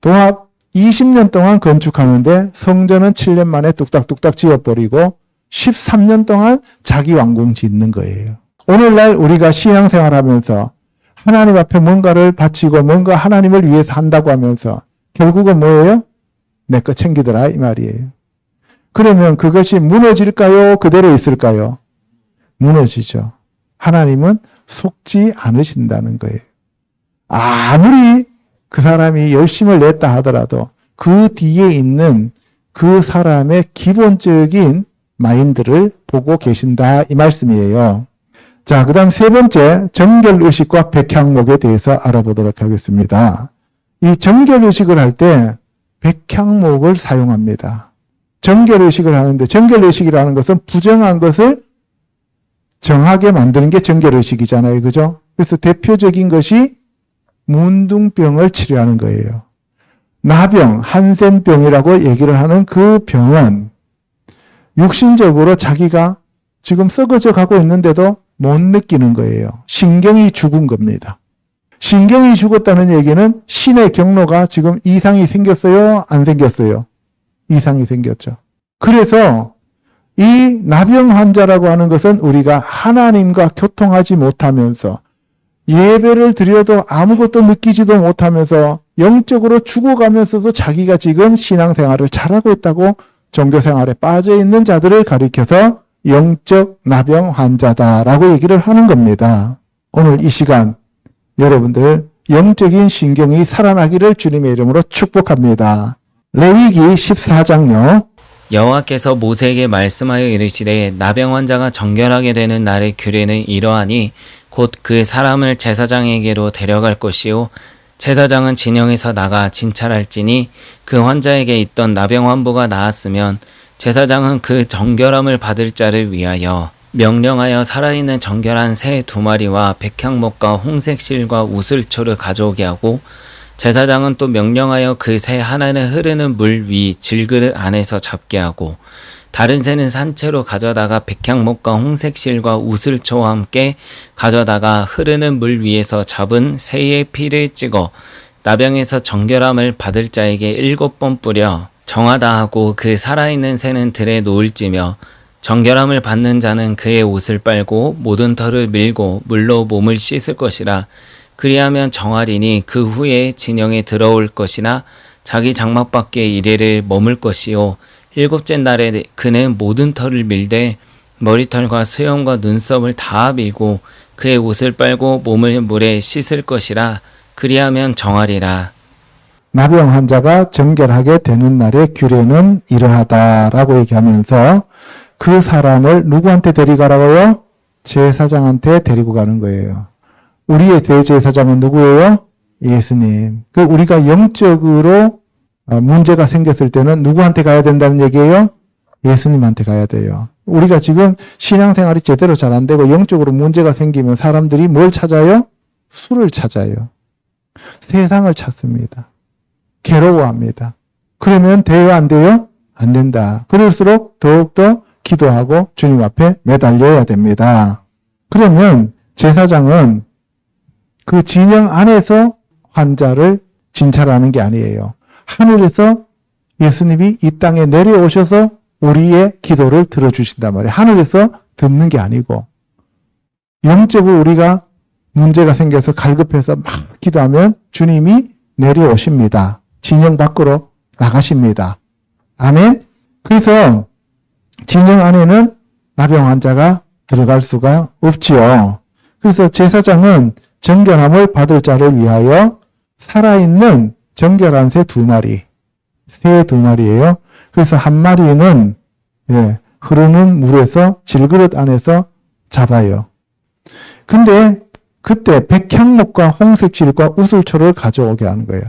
도합 20년 동안 건축하는데 성전은 7년 만에 뚝딱뚝딱 지어버리고 13년 동안 자기 왕궁 짓는 거예요. 오늘날 우리가 신앙생활하면서 하나님 앞에 뭔가를 바치고 뭔가 하나님을 위해서 한다고 하면서 결국은 뭐예요? 내 거 챙기더라 이 말이에요. 그러면 그것이 무너질까요? 그대로 있을까요? 무너지죠. 하나님은 속지 않으신다는 거예요. 아무리 그 사람이 열심을 냈다 하더라도 그 뒤에 있는 그 사람의 기본적인 마인드를 보고 계신다 이 말씀이에요. 자, 그 다음 세 번째 정결의식과 백향목에 대해서 알아보도록 하겠습니다. 이 정결의식을 할 때 백향목을 사용합니다. 정결의식을 하는데 정결의식이라는 것은 부정한 것을 정하게 만드는 게 정결의식이잖아요. 그죠? 그래서 대표적인 것이 문둥병을 치료하는 거예요. 나병, 한센병이라고 얘기를 하는 그 병은 육신적으로 자기가 지금 썩어져 가고 있는데도 못 느끼는 거예요. 신경이 죽은 겁니다. 신경이 죽었다는 얘기는 신의 경로가 지금 이상이 생겼어요? 안 생겼어요? 이상이 생겼죠. 그래서 이 나병 환자라고 하는 것은 우리가 하나님과 교통하지 못하면서 예배를 드려도 아무것도 느끼지도 못하면서 영적으로 죽어가면서도 자기가 지금 신앙생활을 잘하고 있다고 종교생활에 빠져있는 자들을 가리켜서 영적 나병 환자다라고 얘기를 하는 겁니다. 오늘 이 시간 여러분들 영적인 신경이 살아나기를 주님의 이름으로 축복합니다. 레위기 14장요. 여호와께서 모세에게 말씀하여 이르시되 나병 환자가 정결하게 되는 날의 규례는 이러하니 곧 그 사람을 제사장에게로 데려갈 것이요 제사장은 진영에서 나가 진찰할지니 그 환자에게 있던 나병 환부가 나았으면 제사장은 그 정결함을 받을 자를 위하여 명령하여 살아있는 정결한 새 2마리와 백향목과 홍색실과 우슬초를 가져오게 하고 제사장은 또 명령하여 그 새 하나는 흐르는 물 위 질그릇 안에서 잡게 하고 다른 새는 산채로 가져다가 백향목과 홍색실과 우슬초와 함께 가져다가 흐르는 물 위에서 잡은 새의 피를 찍어 나병에서 정결함을 받을 자에게 7번 뿌려 정하다 하고 그 살아있는 새는 들에 놓을지며 정결함을 받는 자는 그의 옷을 빨고 모든 털을 밀고 물로 몸을 씻을 것이라. 그리하면 정하리니 그 후에 진영에 들어올 것이나 자기 장막 밖에 이래를 머물 것이요 7째 날에 그는 모든 털을 밀되 머리털과 수염과 눈썹을 다 밀고 그의 옷을 빨고 몸을 물에 씻을 것이라. 그리하면 정하리라. 나병 환자가 정결하게 되는 날의 규례는 이러하다라고 얘기하면서 그 사람을 누구한테 데리가라고요? 제사장한테 데리고 가는 거예요. 우리의 대제사장은 누구예요? 예수님. 그 우리가 영적으로 문제가 생겼을 때는 누구한테 가야 된다는 얘기예요? 예수님한테 가야 돼요. 우리가 지금 신앙생활이 제대로 잘 안 되고 영적으로 문제가 생기면 사람들이 뭘 찾아요? 술을 찾아요. 세상을 찾습니다. 괴로워합니다. 그러면 돼요? 안 돼요? 안 된다. 그럴수록 더욱더 기도하고 주님 앞에 매달려야 됩니다. 그러면 제사장은 그 진영 안에서 환자를 진찰하는 게 아니에요. 하늘에서 예수님이 이 땅에 내려오셔서 우리의 기도를 들어주신단 말이에요. 하늘에서 듣는 게 아니고 영적으로 우리가 문제가 생겨서 갈급해서 막 기도하면 주님이 내려오십니다. 진영 밖으로 나가십니다. 아멘. 그래서 진영 안에는 나병 환자가 들어갈 수가 없지요. 그래서 제사장은 정결함을 받을 자를 위하여 살아있는 정결한 새 2마리, 새 2마리예요. 그래서 한 마리는 흐르는 물에서 질그릇 안에서 잡아요. 근데 그때 백향목과 홍색실과 우슬초를 가져오게 하는 거예요.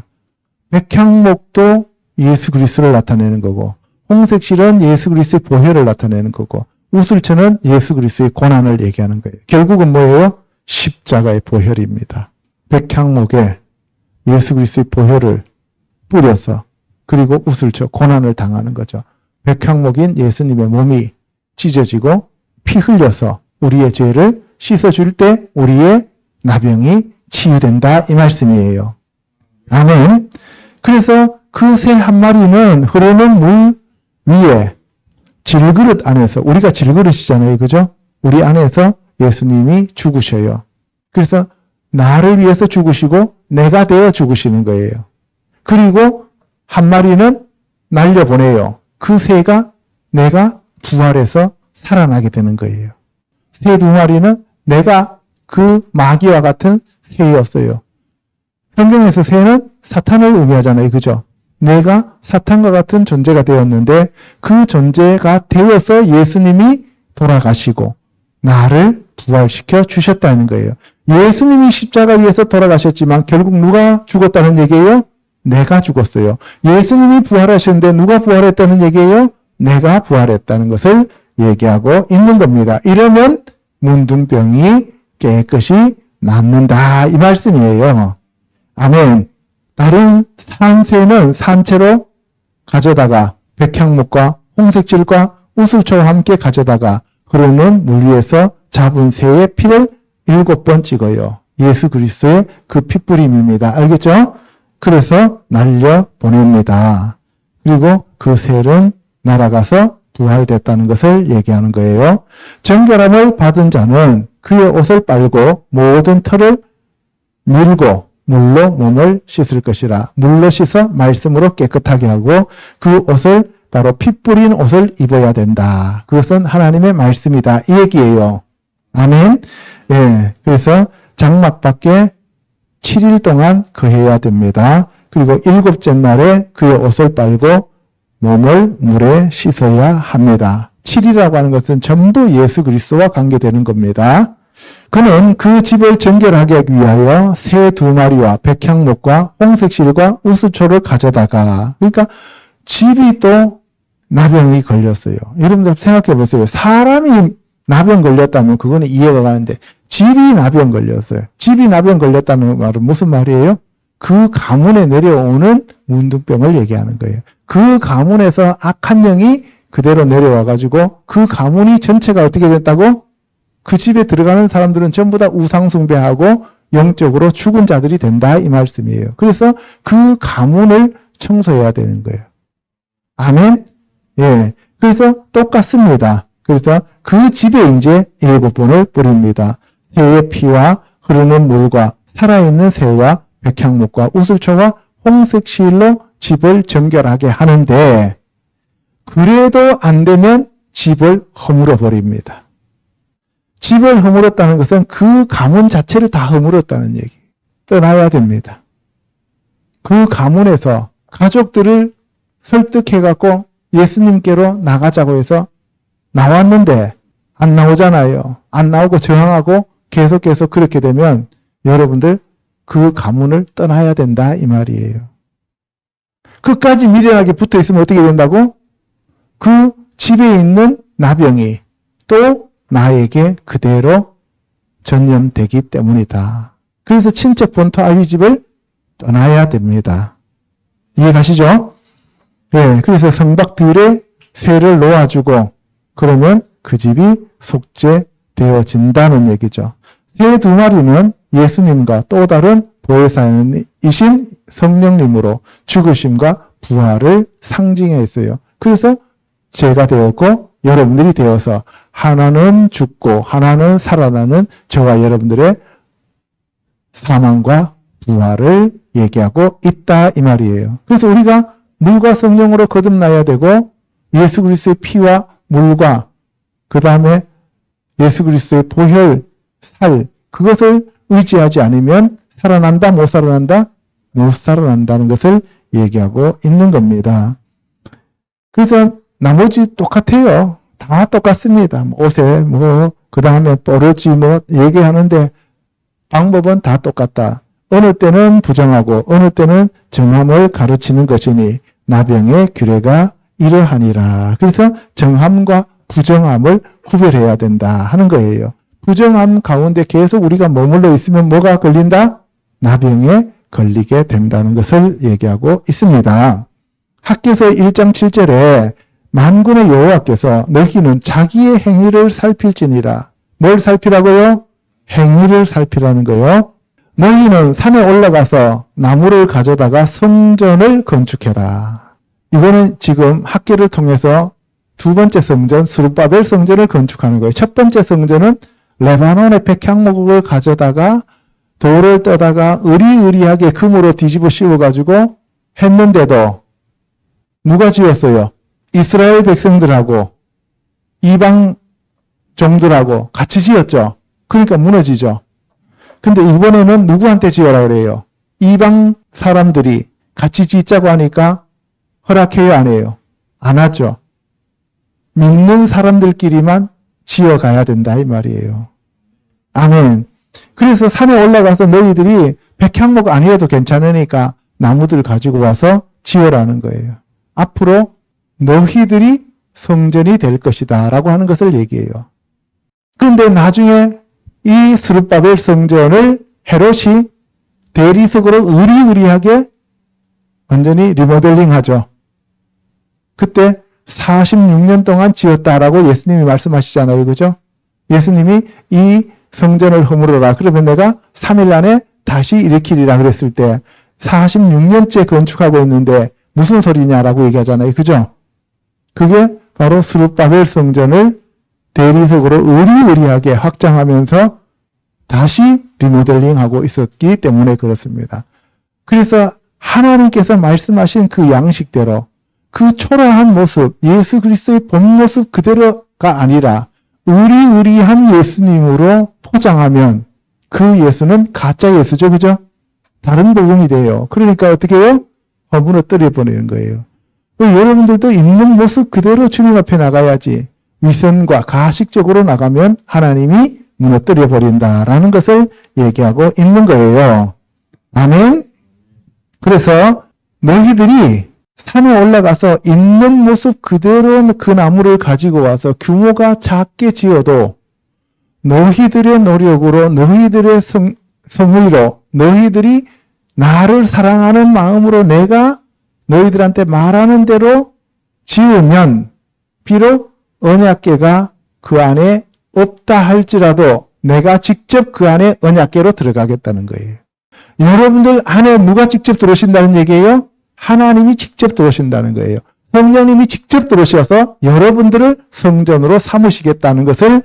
백향목도 예수 그리스도를 나타내는 거고, 홍색실은 예수 그리스도의 보혈을 나타내는 거고, 우슬초는 예수 그리스도의 고난을 얘기하는 거예요. 결국은 뭐예요? 십자가의 보혈입니다. 백향목에 예수 그리스도의 보혈을 뿌려서, 그리고 우슬초, 고난을 당하는 거죠. 백향목인 예수님의 몸이 찢어지고 피 흘려서 우리의 죄를 씻어줄 때 우리의 나병이 치유된다, 이 말씀이에요. 아멘. 그래서 그 새 한 마리는 흐르는 물 위에 질그릇 안에서, 우리가 질그릇이잖아요. 그죠? 우리 안에서 예수님이 죽으셔요. 그래서 나를 위해서 죽으시고 내가 되어 죽으시는 거예요. 그리고 한 마리는 날려보내요. 그 새가 내가 부활해서 살아나게 되는 거예요. 새 2마리는 내가 그 마귀와 같은 새였어요. 성경에서 새는 사탄을 의미하잖아요. 그죠? 내가 사탄과 같은 존재가 되었는데 그 존재가 되어서 예수님이 돌아가시고 나를 부활시켜 주셨다는 거예요. 예수님이 십자가 위에서 돌아가셨지만 결국 누가 죽었다는 얘기예요? 내가 죽었어요. 예수님이 부활하셨는데 누가 부활했다는 얘기예요? 내가 부활했다는 것을 얘기하고 있는 겁니다. 이러면 문둥병이 깨끗이 낫는다, 이 말씀이에요. 아멘. 다른 산새는 산채로 가져다가 백향목과 홍색질과 우슬초와 함께 가져다가 흐르는 물 위에서 잡은 새의 피를 7번 찍어요. 예수 그리스도의 그 피뿌림입니다. 알겠죠? 그래서 날려 보냅니다. 그리고 그 새는 날아가서 부활됐다는 것을 얘기하는 거예요. 정결함을 받은 자는 그의 옷을 빨고 모든 털을 밀고 물로 몸을 씻을 것이라. 물로 씻어 말씀으로 깨끗하게 하고 그 옷을 바로 피 뿌린 옷을 입어야 된다. 그것은 하나님의 말씀이다, 이 얘기예요. 아멘. 예. 그래서 장막 밖에 7일 동안 거해야 됩니다. 그리고 7째 날에 그의 옷을 빨고 몸을 물에 씻어야 합니다. 7이라고 하는 것은 전부 예수 그리스도와 관계되는 겁니다. 그는 그 집을 정결하게 하기 위하여 새 2마리와 백향목과 홍색실과 우수초를 가져다가, 그러니까 집이 또 나병이 걸렸어요. 여러분들 생각해 보세요. 사람이 나병 걸렸다면 그거는 이해가 가는데 집이 나병 걸렸어요. 집이 나병 걸렸다는 말은 무슨 말이에요? 그 가문에 내려오는 문둥병을 얘기하는 거예요. 그 가문에서 악한 영이 그대로 내려와가지고 그 가문이 전체가 어떻게 됐다고? 그 집에 들어가는 사람들은 전부 다 우상숭배하고 영적으로 죽은 자들이 된다, 이 말씀이에요. 그래서 그 가문을 청소해야 되는 거예요. 아멘? 예. 그래서 똑같습니다. 그래서 그 집에 이제 7번을 뿌립니다. 새의 피와 흐르는 물과 살아있는 새와 백향목과 우슬초와 홍색실로 집을 정결하게 하는데, 그래도 안 되면 집을 허물어 버립니다. 집을 허물었다는 것은 그 가문 자체를 다 허물었다는 얘기. 떠나야 됩니다. 그 가문에서 가족들을 설득해갖고 예수님께로 나가자고 해서 나왔는데 안 나오잖아요. 안 나오고 저항하고 계속 그렇게 되면 여러분들 그 가문을 떠나야 된다, 이 말이에요. 끝까지 미련하게 붙어 있으면 어떻게 된다고? 그 집에 있는 나병이 또 나에게 그대로 전염되기 때문이다. 그래서 친척 본토 아비 집을 떠나야 됩니다. 이해가시죠? 네, 그래서 성박들의 새를 놓아주고 그러면 그 집이 속죄되어진다는 얘기죠. 새 2마리는 예수님과 또 다른 보혜사이신 성령님으로 죽으심과 부활을 상징했어요. 그래서 제가 되었고 여러분들이 되어서 하나는 죽고 하나는 살아나는 저와 여러분들의 사망과 부활을 얘기하고 있다, 이 말이에요. 그래서 우리가 물과 성령으로 거듭나야 되고 예수 그리스도의 피와 물과 그 다음에 예수 그리스도의 보혈, 살, 그것을 의지하지 않으면 살아난다, 못 살아난다? 못 살아난다는 것을 얘기하고 있는 겁니다. 그래서 나머지 똑같아요. 다 똑같습니다. 옷에 그 다음에 뽀르지 얘기하는데 방법은 다 똑같다. 어느 때는 부정하고 어느 때는 정함을 가르치는 것이니 나병의 규례가 이러하니라. 그래서 정함과 부정함을 구별해야 된다 하는 거예요. 부정함 가운데 계속 우리가 머물러 있으면 뭐가 걸린다? 나병에 걸리게 된다는 것을 얘기하고 있습니다. 학개서 1장 7절에 만군의 여호와께서 너희는 자기의 행위를 살필지니라. 뭘 살피라고요? 행위를 살피라는 거요. 너희는 산에 올라가서 나무를 가져다가 성전을 건축해라. 이거는 지금 학계를 통해서 두 번째 성전, 스룹바벨 성전을 건축하는 거예요. 첫 번째 성전은 레바논의 백향목을 가져다가 돌을 떠다가 으리으리하게 금으로 뒤집어 씌워가지고 했는데도 누가 지었어요? 이스라엘 백성들하고 이방 종들하고 같이 지었죠. 그러니까 무너지죠. 근데 이번에는 누구한테 지어라 그래요? 이방 사람들이 같이 짓자고 하니까 허락해요, 안 해요? 안 하죠. 믿는 사람들끼리만 지어가야 된다 이 말이에요. 아멘. 그래서 산에 올라가서 너희들이 백향목 아니어도 괜찮으니까 나무들 가지고 와서 지어라는 거예요. 앞으로 너희들이 성전이 될 것이다 라고 하는 것을 얘기해요. 그런데 나중에 이 스룹바벨 성전을 헤롯이 대리석으로 으리으리하게 완전히 리모델링 하죠. 그때 46년 동안 지었다라고 예수님이 말씀하시잖아요. 그죠? 예수님이 이 성전을 허물어라. 그러면 내가 3일 안에 다시 일으키리라 그랬을 때 46년째 건축하고 있는데 무슨 소리냐라고 얘기하잖아요. 그죠? 그게 바로 스룹바벨 성전을 대리석으로 으리으리하게 확장하면서 다시 리모델링하고 있었기 때문에 그렇습니다. 그래서 하나님께서 말씀하신 그 양식대로 그 초라한 모습, 예수 그리스도의 본 모습 그대로가 아니라 의리의리한 예수님으로 포장하면 그 예수는 가짜 예수죠. 그죠? 다른 복음이 돼요. 그러니까 어떻게 해요? 무너뜨려 버리는 거예요. 여러분들도 있는 모습 그대로 주님 앞에 나가야지 위선과 가식적으로 나가면 하나님이 무너뜨려 버린다라는 것을 얘기하고 있는 거예요. 아멘. 그래서 너희들이 산에 올라가서 있는 모습 그대로 그 나무를 가지고 와서 규모가 작게 지어도 너희들의 노력으로 너희들의 성의로 너희들이 나를 사랑하는 마음으로 내가 너희들한테 말하는 대로 지으면 비록 언약궤가 그 안에 없다 할지라도 내가 직접 그 안에 언약궤로 들어가겠다는 거예요. 여러분들 안에 누가 직접 들어오신다는 얘기예요? 하나님이 직접 들어오신다는 거예요. 성령님이 직접 들어오셔서 여러분들을 성전으로 삼으시겠다는 것을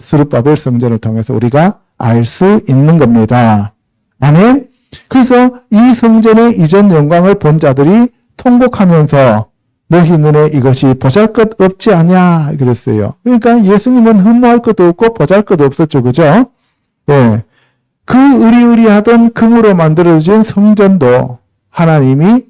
스룹바벨 성전을 통해서 우리가 알 수 있는 겁니다. 아멘. 그래서 이 성전의 이전 영광을 본 자들이 통곡하면서 너희 눈에 이것이 보잘것 없지 않냐 그랬어요. 그러니까 예수님은 흠모할 것도 없고 보잘것도 없었죠. 그죠? 예. 그 의리의리하던 금으로 만들어진 성전도 하나님이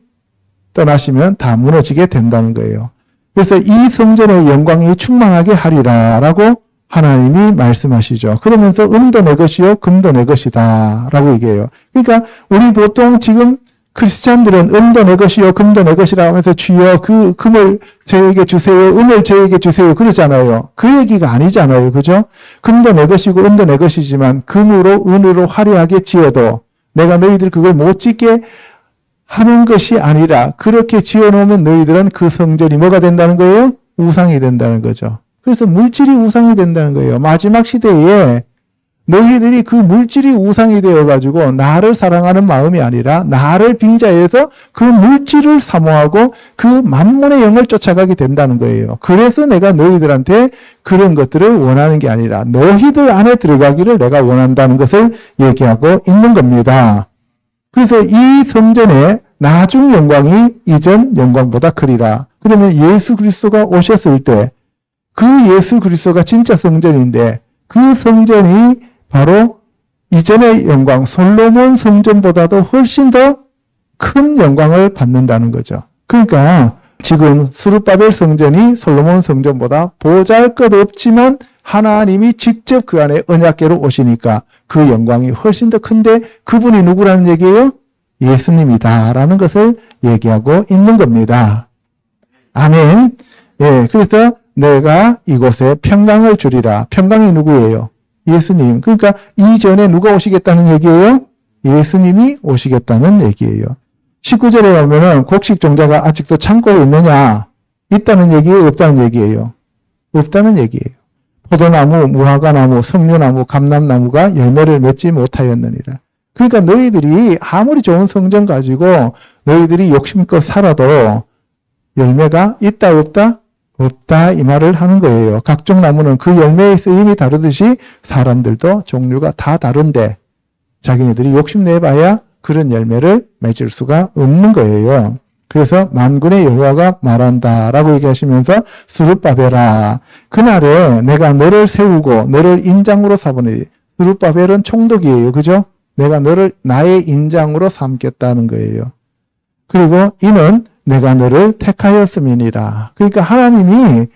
떠나시면 다 무너지게 된다는 거예요. 그래서 이 성전의 영광이 충만하게 하리라 라고 하나님이 말씀하시죠. 그러면서 은도 내 것이요 금도 내 것이다 라고 얘기해요. 그러니까 우리 보통 지금 크리스찬들은 은도 내 것이요 금도 내 것이라고 하면서 주여 그 금을 저에게 주세요, 은을 저에게 주세요 그러잖아요. 그 얘기가 아니잖아요. 그죠? 금도 내 것이고 은도 내 것이지만 금으로 은으로 화려하게 지어도 내가 너희들 그걸 못 짓게 하는 것이 아니라 그렇게 지어놓으면 너희들은 그 성전이 뭐가 된다는 거예요? 우상이 된다는 거죠. 그래서 물질이 우상이 된다는 거예요. 마지막 시대에 너희들이 그 물질이 우상이 되어가지고 나를 사랑하는 마음이 아니라 나를 빙자해서 그 물질을 사모하고 그 만몬의 영을 쫓아가게 된다는 거예요. 그래서 내가 너희들한테 그런 것들을 원하는 게 아니라 너희들 안에 들어가기를 내가 원한다는 것을 얘기하고 있는 겁니다. 그래서 이 성전의 나중 영광이 이전 영광보다 크리라. 그러면 예수 그리스도가 오셨을 때 그 예수 그리스도가 진짜 성전인데 그 성전이 바로 이전의 영광 솔로몬 성전보다도 훨씬 더 큰 영광을 받는다는 거죠. 그러니까 지금 스룹바벨 성전이 솔로몬 성전보다 보잘것없지만 하나님이 직접 그 안에 언약궤로 오시니까 그 영광이 훨씬 더 큰데 그분이 누구라는 얘기예요? 예수님이다라는 것을 얘기하고 있는 겁니다. 아멘. 예, 그래서 내가 이곳에 평강을 주리라. 평강이 누구예요? 예수님. 그러니까 이전에 누가 오시겠다는 얘기예요? 예수님이 오시겠다는 얘기예요. 19절에 보면은 곡식 종자가 아직도 창고에 있느냐? 있다는 얘기예요? 없다는 얘기예요? 없다는 얘기예요. 포도나무, 무화과나무, 석류나무, 감람나무가 열매를 맺지 못하였느니라. 그러니까 너희들이 아무리 좋은 성전 가지고 너희들이 욕심껏 살아도 열매가 있다 없다? 없다 이 말을 하는 거예요. 각종 나무는 그 열매의 쓰임이 다르듯이 사람들도 종류가 다 다른데 자기네들이 욕심내봐야 그런 열매를 맺을 수가 없는 거예요. 그래서 만군의 여호와가 말한다라고 얘기하시면서 스룹바벨아 그날에 내가 너를 세우고 너를 인장으로 삼으니 스룹바벨은 총독이에요. 그죠? 내가 너를 나의 인장으로 삼겠다는 거예요. 그리고 이는 내가 너를 택하였음이니라. 그러니까 하나님이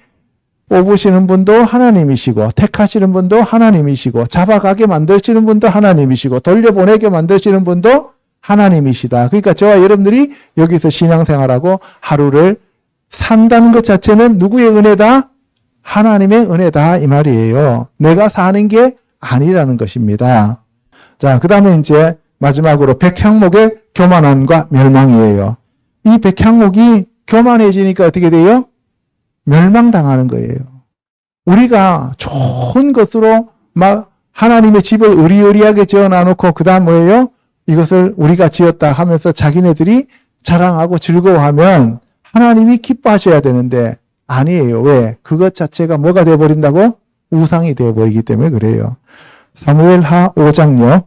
뽑으시는 분도 하나님이시고 택하시는 분도 하나님이시고 잡아가게 만드시는 분도 하나님이시고 돌려보내게 만드시는 분도 하나님이시다. 그러니까 저와 여러분들이 여기서 신앙생활하고 하루를 산다는 것 자체는 누구의 은혜다? 하나님의 은혜다 이 말이에요. 내가 사는 게 아니라는 것입니다. 자, 그 다음에 이제 마지막으로 백향목의 교만함과 멸망이에요. 이 백향목이 교만해지니까 어떻게 돼요? 멸망당하는 거예요. 우리가 좋은 것으로 막 하나님의 집을 의리의리하게 지어놔놓고 그 다음 뭐예요? 이것을 우리가 지었다 하면서 자기네들이 자랑하고 즐거워하면 하나님이 기뻐하셔야 되는데 아니에요. 왜? 그것 자체가 뭐가 되어버린다고? 우상이 되어버리기 때문에 그래요. 사무엘하 5장요.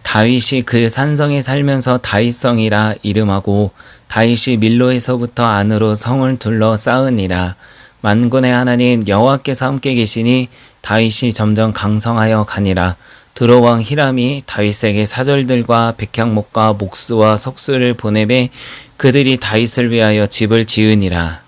다윗이 그 산성에 살면서 다윗성이라 이름하고 다윗이 밀로에서부터 안으로 성을 둘러 쌓으니라. 만군의 하나님 여호와께서 함께 계시니 다윗이 점점 강성하여 가니라. 드로왕 히람이 다윗에게 사절들과 백향목과 목수와 석수를 보내매 그들이 다윗을 위하여 집을 지으니라.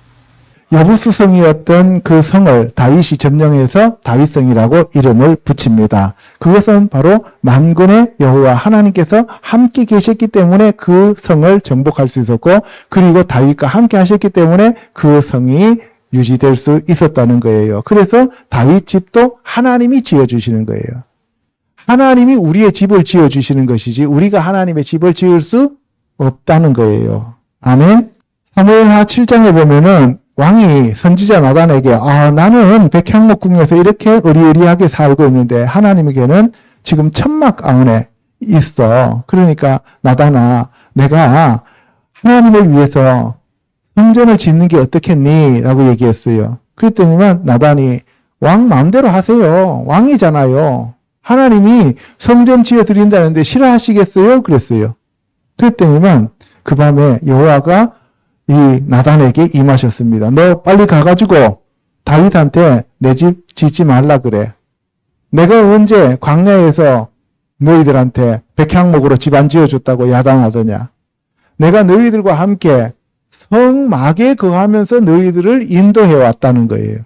여부수성이었던 그 성을 다윗이 점령해서 다윗성이라고 이름을 붙입니다. 그것은 바로 만군의 여호와 하나님께서 함께 계셨기 때문에 그 성을 정복할 수 있었고 그리고 다윗과 함께 하셨기 때문에 그 성이 유지될 수 있었다는 거예요. 그래서 다윗 집도 하나님이 지어주시는 거예요. 하나님이 우리의 집을 지어주시는 것이지 우리가 하나님의 집을 지을 수 없다는 거예요. 아멘. 사무엘하 7장에 보면은 왕이 선지자 나단에게 나는 백향목궁에서 이렇게 의리의리하게 살고 있는데 하나님에게는 지금 천막 가운데 있어. 그러니까 나단아 내가 하나님을 위해서 성전을 짓는 게 어떻겠니? 라고 얘기했어요. 그랬더니만 나단이 왕 마음대로 하세요. 왕이잖아요. 하나님이 성전 지어드린다는데 싫어하시겠어요? 그랬어요. 그랬더니만 그 밤에 여호와가 이 나단에게 임하셨습니다. 너 빨리 가가지고 다윗한테 내 집 짓지 말라 그래. 내가 언제 광야에서 너희들한테 백향목으로 집 안 지어줬다고 야단하더냐. 내가 너희들과 함께 성막에 거하면서 너희들을 인도해 왔다는 거예요.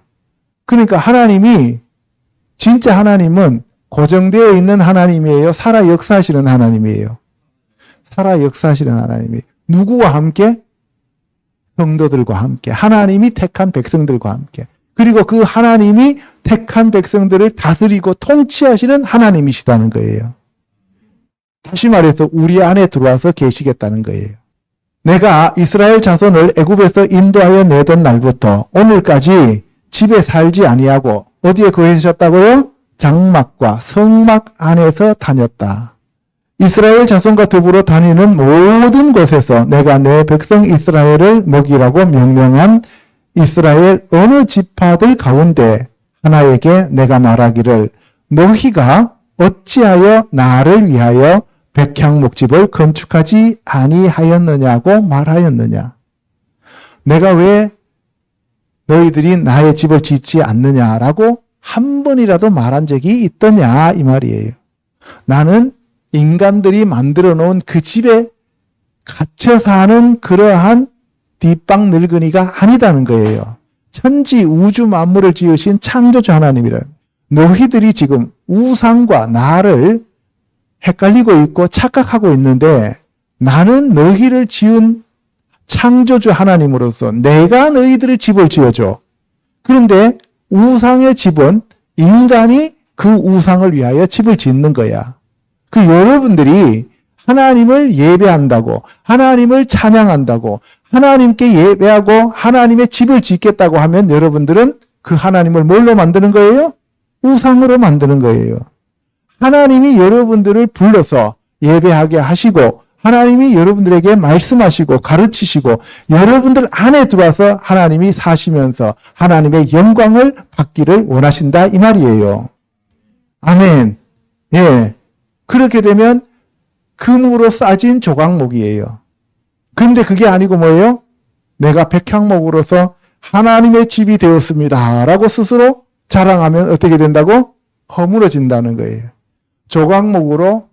그러니까 하나님이 진짜 하나님은 고정되어 있는 하나님이에요. 살아 역사하시는 하나님이에요. 살아 역사하시는 하나님이 누구와 함께? 성도들과 함께 하나님이 택한 백성들과 함께 그리고 그 하나님이 택한 백성들을 다스리고 통치하시는 하나님이시다는 거예요. 다시 말해서 우리 안에 들어와서 계시겠다는 거예요. 내가 이스라엘 자손을 애굽에서 인도하여 내던 날부터 오늘까지 집에 살지 아니하고 어디에 거하셨다고요? 장막과 성막 안에서 다녔다. 이스라엘 자손과 더불어 다니는 모든 곳에서 내가 내 백성 이스라엘을 먹이라고 명령한 이스라엘 어느 지파들 가운데 하나에게 내가 말하기를 너희가 어찌하여 나를 위하여 백향목집을 건축하지 아니하였느냐고 말하였느냐. 내가 왜 너희들이 나의 집을 짓지 않느냐라고 한 번이라도 말한 적이 있더냐 이 말이에요. 나는 인간들이 만들어 놓은 그 집에 갇혀 사는 그러한 뒷방 늙은이가 아니다는 거예요. 천지 우주 만물을 지으신 창조주 하나님이라. 너희들이 지금 우상과 나를 헷갈리고 있고 착각하고 있는데 나는 너희를 지은 창조주 하나님으로서 내가 너희들의 집을 지어줘. 그런데 우상의 집은 인간이 그 우상을 위하여 집을 짓는 거야. 그 여러분들이 하나님을 예배한다고, 하나님을 찬양한다고, 하나님께 예배하고 하나님의 집을 짓겠다고 하면 여러분들은 그 하나님을 뭘로 만드는 거예요? 우상으로 만드는 거예요. 하나님이 여러분들을 불러서 예배하게 하시고 하나님이 여러분들에게 말씀하시고 가르치시고 여러분들 안에 들어와서 하나님이 사시면서 하나님의 영광을 받기를 원하신다 이 말이에요. 아멘. 예. 그렇게 되면 금으로 싸진 조각목이에요. 그런데 그게 아니고 뭐예요? 내가 백향목으로서 하나님의 집이 되었습니다. 라고 스스로 자랑하면 어떻게 된다고? 허물어진다는 거예요. 조각목으로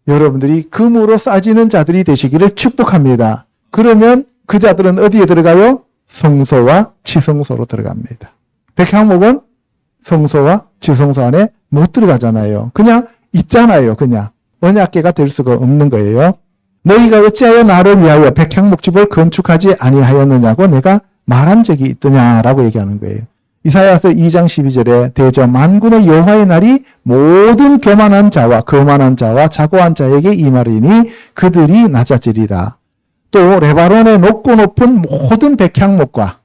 여러분들이 금으로 싸지는 자들이 되시기를 축복합니다. 그러면 그 자들은 어디에 들어가요? 성소와 지성소로 들어갑니다. 백향목은 성소와 지성소 안에 못 들어가잖아요. 그냥 있잖아요. 그냥 언약궤가 될 수가 없는 거예요. 너희가 어찌하여 나를 위하여 백향목집을 건축하지 아니하였느냐고 내가 말한 적이 있더냐라고 얘기하는 거예요. 이사야서 2장 12절에 대저 만군의 여호와의 날이 모든 교만한 자와 거만한 자와 자고한 자에게 임하리니 그들이 낮아지리라. 또 레바논의 높고 높은 모든 백향목과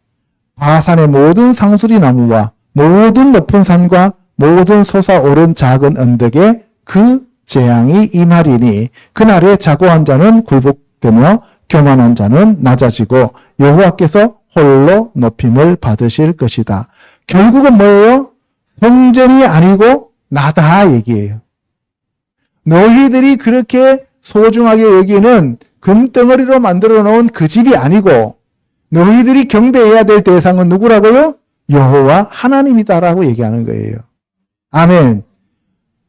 바산의 모든 상수리 나무와 모든 높은 산과 모든 솟아오른 작은 언덕에 그 재앙이 임하리니 그날에 자고한 자는 굴복되며 교만한 자는 낮아지고 여호와께서 홀로 높임을 받으실 것이다. 결국은 뭐예요? 성전이 아니고 나다 얘기예요. 너희들이 그렇게 소중하게 여기는 금덩어리로 만들어 놓은 그 집이 아니고 너희들이 경배해야 될 대상은 누구라고요? 여호와 하나님이다라고 얘기하는 거예요. 아멘.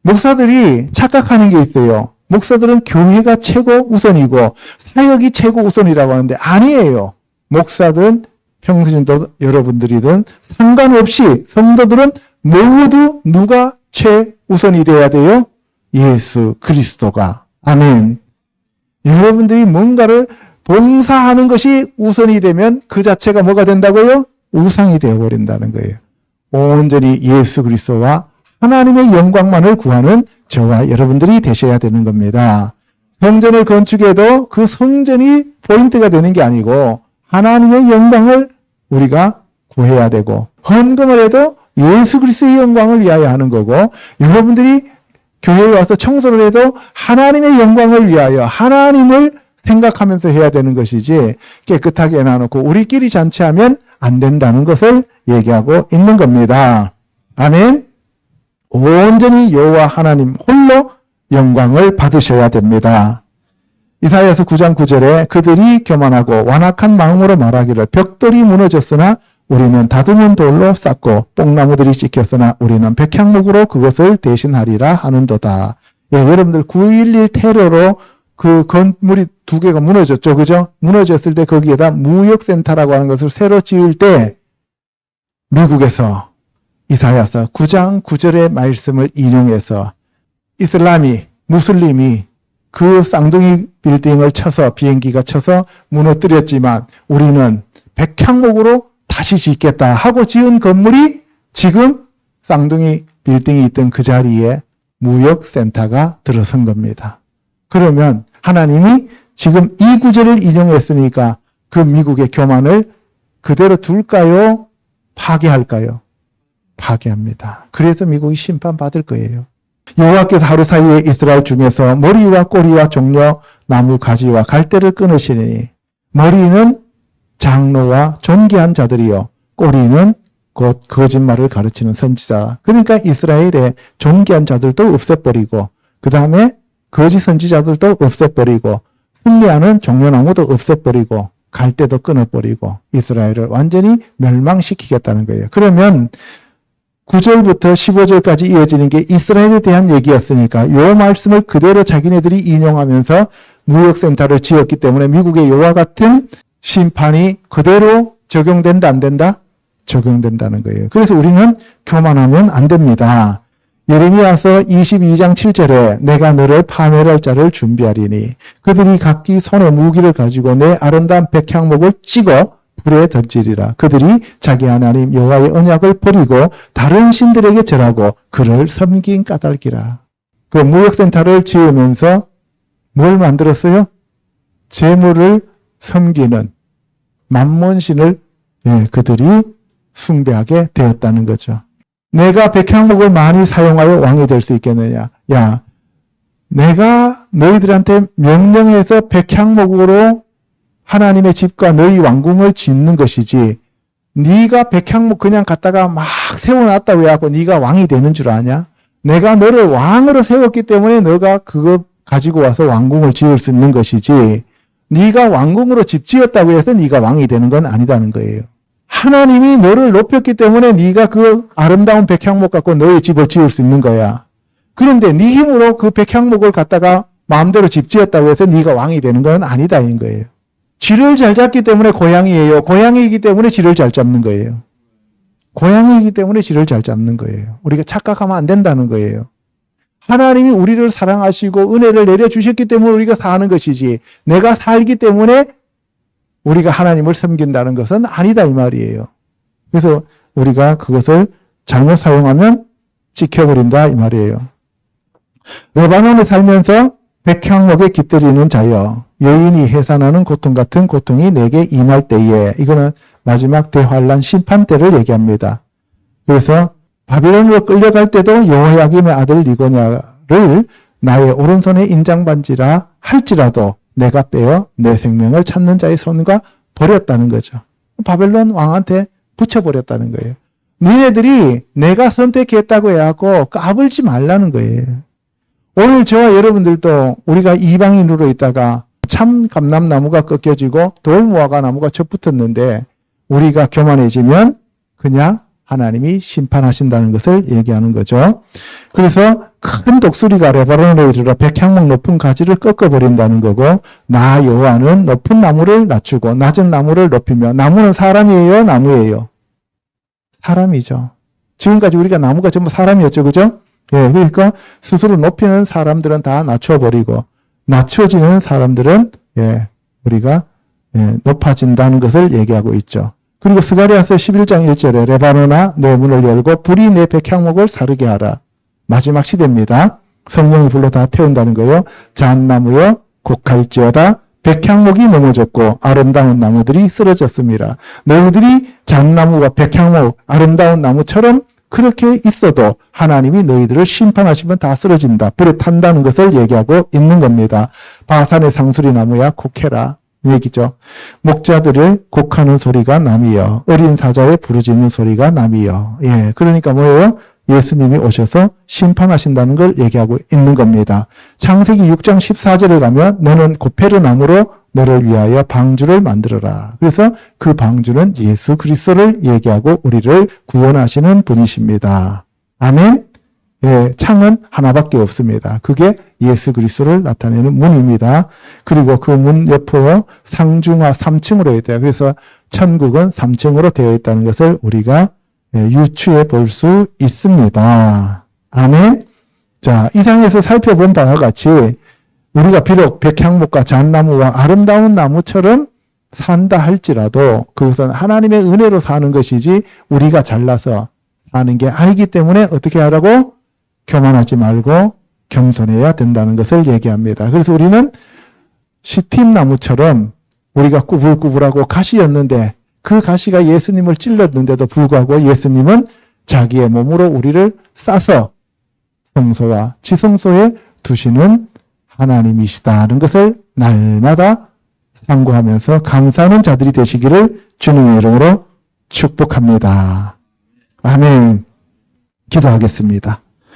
목사들이 착각하는 게 있어요. 목사들은 교회가 최고 우선이고 사역이 최고 우선이라고 하는데 아니에요. 목사든 평신도 여러분들이든 상관없이 성도들은 모두 누가 최우선이 돼야 돼요? 예수 그리스도가. 아멘. 여러분들이 뭔가를 봉사하는 것이 우선이 되면 그 자체가 뭐가 된다고요? 우상이 되어버린다는 거예요. 온전히 예수 그리스도와 하나님의 영광만을 구하는 저와 여러분들이 되셔야 되는 겁니다. 성전을 건축해도 그 성전이 포인트가 되는 게 아니고 하나님의 영광을 우리가 구해야 되고 헌금을 해도 예수 그리스도의 영광을 위하여 하는 거고 여러분들이 교회에 와서 청소를 해도 하나님의 영광을 위하여 하나님을 생각하면서 해야 되는 것이지 깨끗하게 해놔놓고 우리끼리 잔치하면 안 된다는 것을 얘기하고 있는 겁니다. 아멘. 온전히 여호와 하나님 홀로 영광을 받으셔야 됩니다. 이사야서 9장 9절에 그들이 교만하고 완악한 마음으로 말하기를 벽돌이 무너졌으나 우리는 다듬은 돌로 쌓고 뽕나무들이 찍혔으나 우리는 백향목으로 그것을 대신하리라 하는도다. 예, 여러분들 9.11 테러로 그 건물이 두 개가 무너졌죠. 그죠? 무너졌을 때 거기에다 무역센터라고 하는 것을 새로 지을 때 미국에서 이사야서 9장 9절의 말씀을 인용해서 이슬람이 무슬림이 그 쌍둥이 빌딩을 쳐서 비행기가 쳐서 무너뜨렸지만 우리는 백향목으로 다시 짓겠다 하고 지은 건물이 지금 쌍둥이 빌딩이 있던 그 자리에 무역센터가 들어선 겁니다. 그러면 하나님이 지금 이 구절을 인용했으니까 그 미국의 교만을 그대로 둘까요? 파괴할까요? 파괴합니다. 그래서 미국이 심판받을 거예요. 여호와께서 하루 사이에 이스라엘 중에서 머리와 꼬리와 종려 나무 가지와 갈대를 끊으시니 머리는 장로와 존귀한 자들이요 꼬리는 곧 거짓말을 가르치는 선지자. 그러니까 이스라엘의 존귀한 자들도 없애버리고 그 다음에 거짓 선지자들도 없애버리고 승리하는 종려나무도 없애버리고 갈대도 끊어버리고 이스라엘을 완전히 멸망시키겠다는 거예요. 그러면 9절부터 15절까지 이어지는 게 이스라엘에 대한 얘기였으니까 이 말씀을 그대로 자기네들이 인용하면서 무역센터를 지었기 때문에 미국의 이와 같은 심판이 그대로 적용된다 안 된다? 적용된다는 거예요. 그래서 우리는 교만하면 안 됩니다. 예레미야서 22장 7절에 내가 너를 파멸할 자를 준비하리니 그들이 각기 손에 무기를 가지고 내 아름다운 백향목을 찍어 불에 던지리라. 그들이 자기 하나님 여호와의 언약을 버리고 다른 신들에게 절하고 그를 섬긴 까닭이라. 그 무역센터를 지으면서 뭘 만들었어요? 재물을 섬기는 만몬신을 그들이 숭배하게 되었다는 거죠. 내가 백향목을 많이 사용하여 왕이 될 수 있겠느냐? 야, 내가 너희들한테 명령해서 백향목으로 하나님의 집과 너희 왕궁을 짓는 것이지 네가 백향목 그냥 갖다가 막 세워놨다고 해갖고 네가 왕이 되는 줄 아냐? 내가 너를 왕으로 세웠기 때문에 너가 그거 가지고 와서 왕궁을 지을 수 있는 것이지 네가 왕궁으로 집 지었다고 해서 네가 왕이 되는 건 아니다는 거예요. 하나님이 너를 높였기 때문에 네가 그 아름다운 백향목 갖고 너의 집을 지을 수 있는 거야. 그런데 네 힘으로 그 백향목을 갖다가 마음대로 집 지었다고 해서 네가 왕이 되는 건 아니다인 거예요. 쥐를 잘 잡기 때문에 고양이예요. 고양이이기 때문에 쥐를 잘 잡는 거예요. 고양이이기 때문에 쥐를 잘 잡는 거예요. 우리가 착각하면 안 된다는 거예요. 하나님이 우리를 사랑하시고 은혜를 내려주셨기 때문에 우리가 사는 것이지 내가 살기 때문에 우리가 하나님을 섬긴다는 것은 아니다 이 말이에요. 그래서 우리가 그것을 잘못 사용하면 찍혀버린다 이 말이에요. 레바논에 살면서 백향목에 깃들이는 자여 여인이 해산하는 고통 같은 고통이 내게 임할 때에 이거는 마지막 대환란 심판 때를 얘기합니다. 그래서 바빌론으로 끌려갈 때도 여호야김의 아들 니고냐를 나의 오른손에 인장반지라 할지라도 내가 빼어 내 생명을 찾는 자의 손과 버렸다는 거죠. 바벨론 왕한테 붙여버렸다는 거예요. 니네들이 내가 선택했다고 해갖고 까불지 말라는 거예요. 오늘 저와 여러분들도 우리가 이방인으로 있다가 참 감람나무가 꺾여지고 돌무화과 나무가 젖붙었는데 우리가 교만해지면 그냥 하나님이 심판하신다는 것을 얘기하는 거죠. 그래서 큰 독수리가 레바논에 이르러 백향목 높은 가지를 꺾어버린다는 거고 나 여호와는 높은 나무를 낮추고 낮은 나무를 높이며 나무는 사람이에요? 나무예요? 사람이죠. 지금까지 우리가 나무가 전부 사람이었죠. 그죠? 예, 그러니까 스스로 높이는 사람들은 다 낮춰버리고 낮춰지는 사람들은 우리가 높아진다는 것을 얘기하고 있죠. 그리고 스가랴서 11장 1절에 레바논아 내 문을 열고 불이 내 백향목을 사르게 하라. 마지막 시대입니다. 성령이 불로 다 태운다는 거예요. 잣나무여 곡할지어다 백향목이 넘어졌고 아름다운 나무들이 쓰러졌습니다. 너희들이 잣나무와 백향목 아름다운 나무처럼 그렇게 있어도 하나님이 너희들을 심판하시면 다 쓰러진다. 불에 탄다는 것을 얘기하고 있는 겁니다. 바산의 상수리 나무야 곡해라. 얘기죠. 목자들의 곡하는 소리가 남이여. 어린 사자의 부르짖는 소리가 남이여. 예, 그러니까 뭐예요? 예수님이 오셔서 심판하신다는 걸 얘기하고 있는 겁니다. 창세기 6장 14절에 가면 너는 고페르 나무로 너를 위하여 방주를 만들어라. 그래서 그 방주는 예수 그리스도를 얘기하고 우리를 구원하시는 분이십니다. 아멘. 예, 창은 하나밖에 없습니다. 그게 예수 그리스도를 나타내는 문입니다. 그리고 그 문 옆으로 상중하 3층으로 있대요. 그래서 천국은 3층으로 되어 있다는 것을 우리가 유추해 볼 수 있습니다. 아멘. 자, 이상에서 살펴본 바와 같이 우리가 비록 백향목과 잣나무와 아름다운 나무처럼 산다 할지라도 그것은 하나님의 은혜로 사는 것이지 우리가 잘나서 사는 게 아니기 때문에 어떻게 하라고? 교만하지 말고 겸손해야 된다는 것을 얘기합니다. 그래서 우리는 시팀나무처럼 우리가 꾸불꾸불하고 가시였는데 그 가시가 예수님을 찔렀는데도 불구하고 예수님은 자기의 몸으로 우리를 싸서 성소와 지성소에 두시는 하나님이시다는 것을 날마다 상고하면서 감사하는 자들이 되시기를 주님의 이름으로 축복합니다. 아멘. 기도하겠습니다.